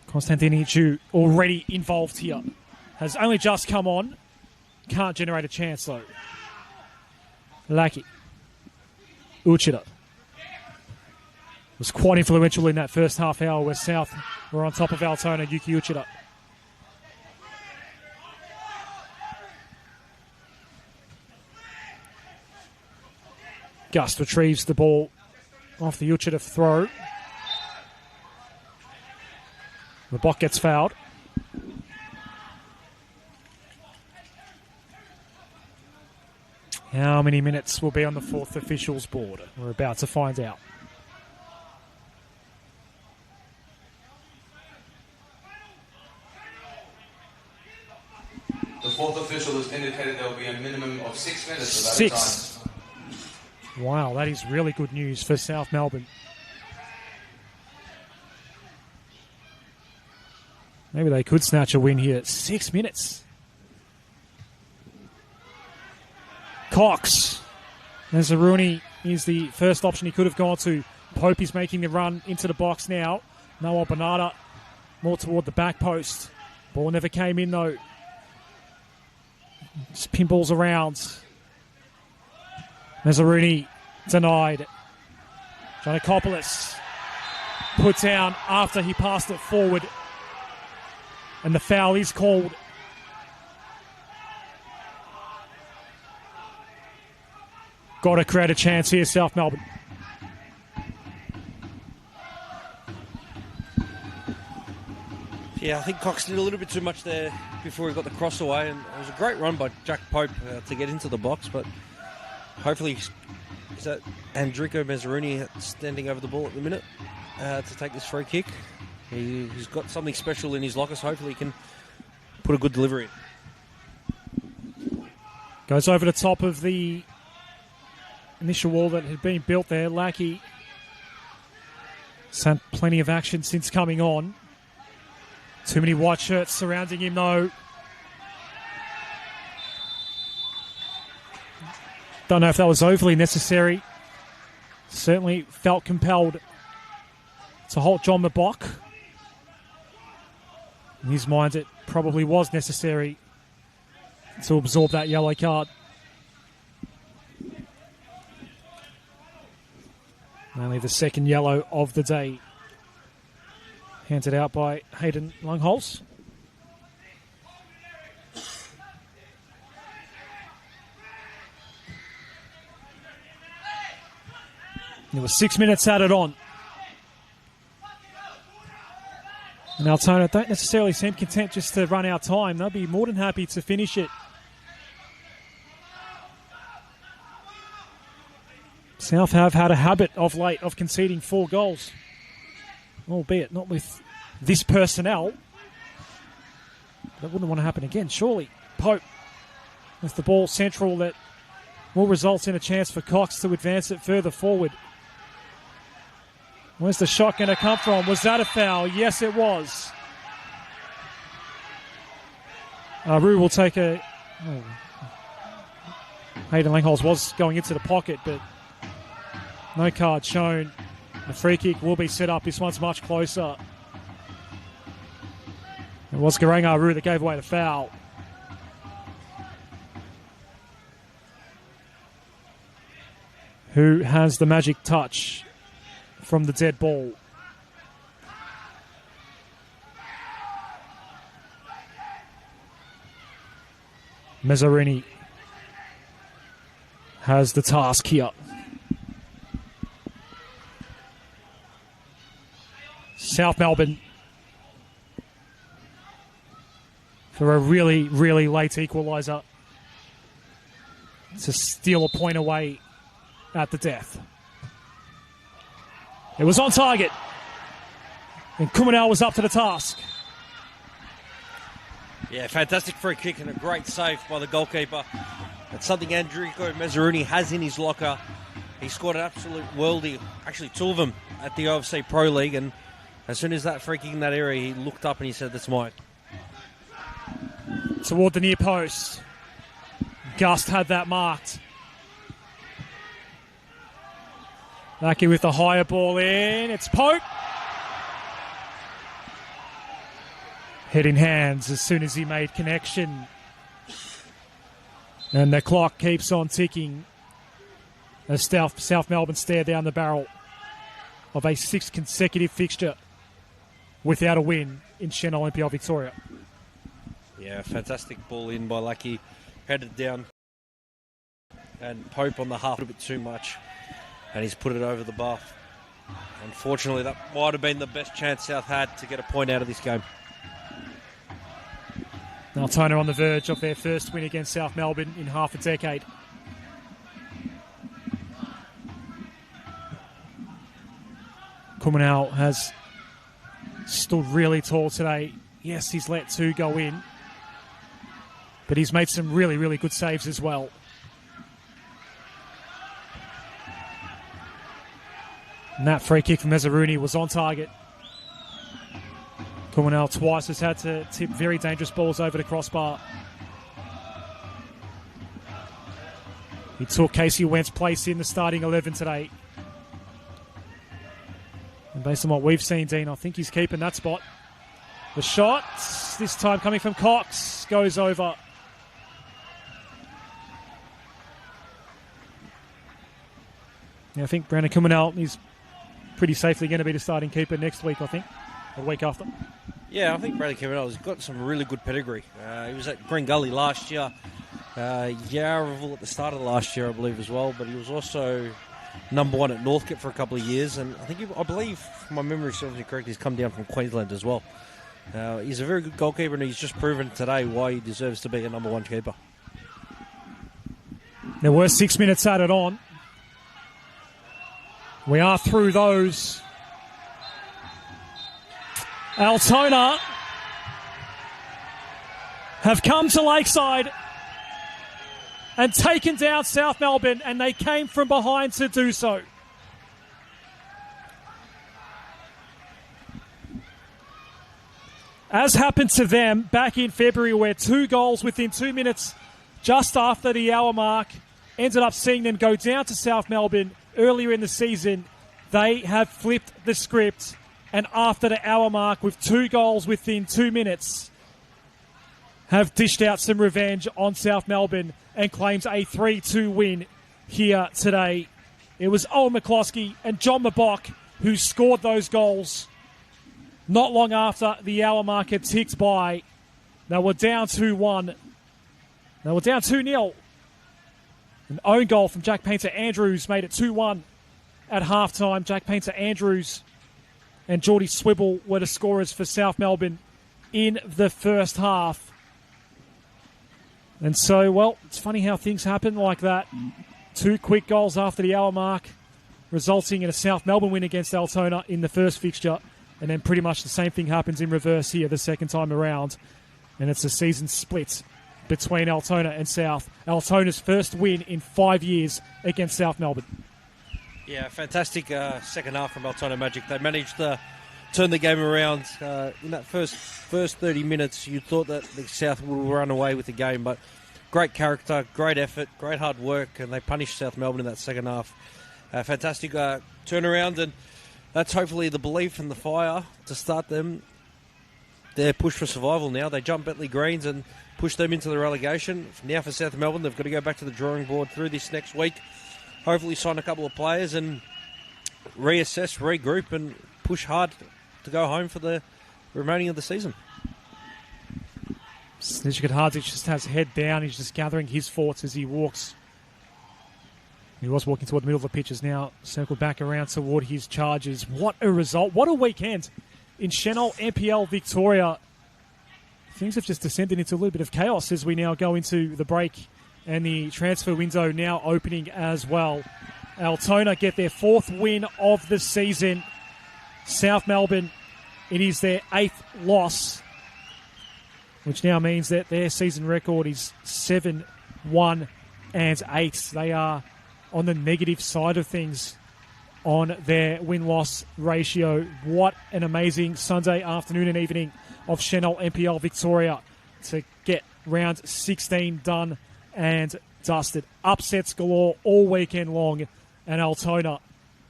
Constantini Chu already involved here. Has only just come on. Can't generate a chance though. Lackey. Uchida. Was quite influential in that first half hour where South were on top of Altona. Yuki Uchida. Gust retrieves the ball off the Uchitiv throw. The block gets fouled. How many minutes will be on the fourth official's board? We're about to find out. The fourth official has indicated there will be a minimum of 6 minutes of added 6. time. Wow, that is really good news for South Melbourne. Maybe they could snatch a win here. 6 minutes. Cox. Nazaruni is the first option he could have gone to. Pope is making the run into the box now. Noah Bernarda more toward the back post. Ball never came in though. Just pinballs around. Nazaruni denied. Giannakopoulos put down after he passed it forward. And the foul is called. Got to create a chance here, South Melbourne. Yeah, I think Cox did a little bit too much there before he got the cross away, and it was a great run by Jack Pope to get into the box, but hopefully, is that Andrico Mezzaruni standing over the ball at the minute to take this free kick? He's got something special in his locker, so hopefully he can put a good delivery in. Goes over the top of the initial wall that had been built there. Lackey has had plenty of action since coming on. Too many white shirts surrounding him though. Don't know if that was overly necessary. Certainly felt compelled to halt John Mabok. In his mind, it probably was necessary to absorb that yellow card. Only the second yellow of the day. Handed out by Hayden Lungholz. There was 6 minutes added on. And Altona don't necessarily seem content just to run out time. They'll be more than happy to finish it. South have had a habit of late of conceding 4 goals. Albeit not with this personnel. That wouldn't want to happen again, surely. Pope with the ball central that will result in a chance for Cox to advance it further forward. Where's the shot going to come from? Was that a foul? Yes, it was. Rue will take a... Hayden Langholz was going into the pocket, but no card shown. The free kick will be set up. This one's much closer. It was Garang Aru that gave away the foul. Who has the magic touch from the dead ball? Mezzarini has the task here. South Melbourne for a really, really late equaliser to steal a point away at the death. It was on target, and Kumanal was up to the task. Yeah, fantastic free kick and a great save by the goalkeeper. That's something Andrico Mezzaruni has in his locker. He scored an absolute worldie, actually 2 of them at the OFC Pro League, and as soon as that free kick in that area, he looked up and he said, "That's mine." Toward the near post. Gust had that marked. Lucky with the higher ball in. It's Pope. Head in hands as soon as he made connection. And the clock keeps on ticking as South Melbourne stare down the barrel of a 6th consecutive fixture without a win in Senol NPLM Victoria. Yeah, fantastic ball in by Lucky. Headed down. And Pope on the half a little bit too much. and he's put it over the bar. Unfortunately, that might have been the best chance South had to get a point out of this game. Altona on the verge of their first win against South Melbourne in half a decade. Kumanau has stood really tall today. Yes, he's let 2 go in, but he's made some really, really good saves as well. And that free kick from Mezzaruni was on target. Kumanau twice has had to tip very dangerous balls over the crossbar. He took Casey Went's place in the starting 11 today. And based on what we've seen, Dean, I think he's keeping that spot. The shot, this time coming from Cox, goes over. Yeah, I think Brandon Kumanau is pretty safely going to be the starting keeper next week, I think, or the week after. Yeah, I think Brandon Kumanau has got some really good pedigree. He was at Green Gully last year, Yarraville at the start of last year, I believe, as well, but he was also number 1 at Northcote for a couple of years, and I believe, if my memory serves me correct, he's come down from Queensland as well. He's a very good goalkeeper, and he's just proven today why he deserves to be a number 1 keeper. There were 6 minutes added on. We are through those. Altona have come to Lakeside and taken down South Melbourne, and they came from behind to do so. As happened to them back in February, where 2 goals within 2 minutes just after the hour mark ended up seeing them go down to South Melbourne earlier in the season, they have flipped the script, and after the hour mark with 2 goals within 2 minutes, have dished out some revenge on South Melbourne and claims a 3-2 win here today. It was Owen McCloskey and John Mabok who scored those goals not long after the hour mark had ticked by. They were down 2-1. They were down 2-0. An own goal from Jack Painter-Andrews made it 2-1 at halftime. Jack Painter-Andrews and Geordie Swibble were the scorers for South Melbourne in the first half. And so, well, it's funny how things happen like that. 2 quick goals after the hour mark, resulting in a South Melbourne win against Altona in the first fixture. And then pretty much the same thing happens in reverse here the second time around. And it's a season split between Altona and South. Altona's first win in 5 years against South Melbourne. Yeah, fantastic second half from Altona Magic. They managed to turn the game around. In that first 30 minutes, you thought that the South would run away with the game, but great character, great effort, great hard work, and they punished South Melbourne in that second half. Fantastic turnaround, and that's hopefully the belief and the fire to start them. Their push for survival now. They jump Bentley Greens and push them into the relegation. Now for South Melbourne, they've got to go back to the drawing board through this next week. Hopefully sign a couple of players and reassess, regroup, and push hard to go home for the remaining of the season. Snižka Hadžić just has head down. He's just gathering his thoughts as he walks. He was walking toward the middle of the pitch, is now circled back around toward his charges. What a result. What a weekend in Senol NPL Victoria. Things have just descended into a little bit of chaos as we now go into the break, and the transfer window now opening as well. Altona get their 4th win of the season. South Melbourne, it is their 8th loss, which now means that their season record is 7-1-8. They are on the negative side of things on their win-loss ratio. What an amazing Sunday afternoon and evening of Senol NPL Victoria to get round 16 done and dusted. Upsets galore all weekend long, and Altona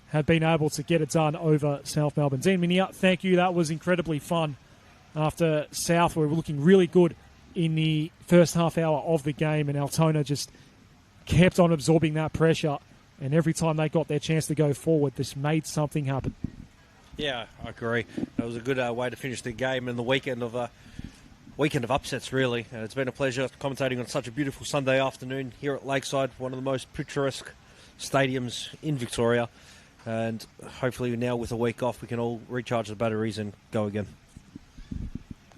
have been able to get it done over South Melbourne. Dean Minia, thank you. That was incredibly fun. After South were looking really good in the first half hour of the game, and Altona just kept on absorbing that pressure, and every time they got their chance to go forward, this made something happen. Yeah, I agree. That was a good way to finish the game and the weekend of upsets, really. It's been a pleasure commentating on such a beautiful Sunday afternoon here at Lakeside, one of the most picturesque stadiums in Victoria, and hopefully now with a week off we can all recharge the batteries and go again.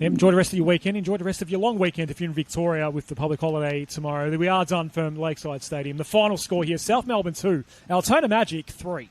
Enjoy the rest of your weekend. Enjoy the rest of your long weekend if you're in Victoria with the public holiday tomorrow. We are done from Lakeside Stadium. The final score here, South Melbourne 2, Altona Magic 3.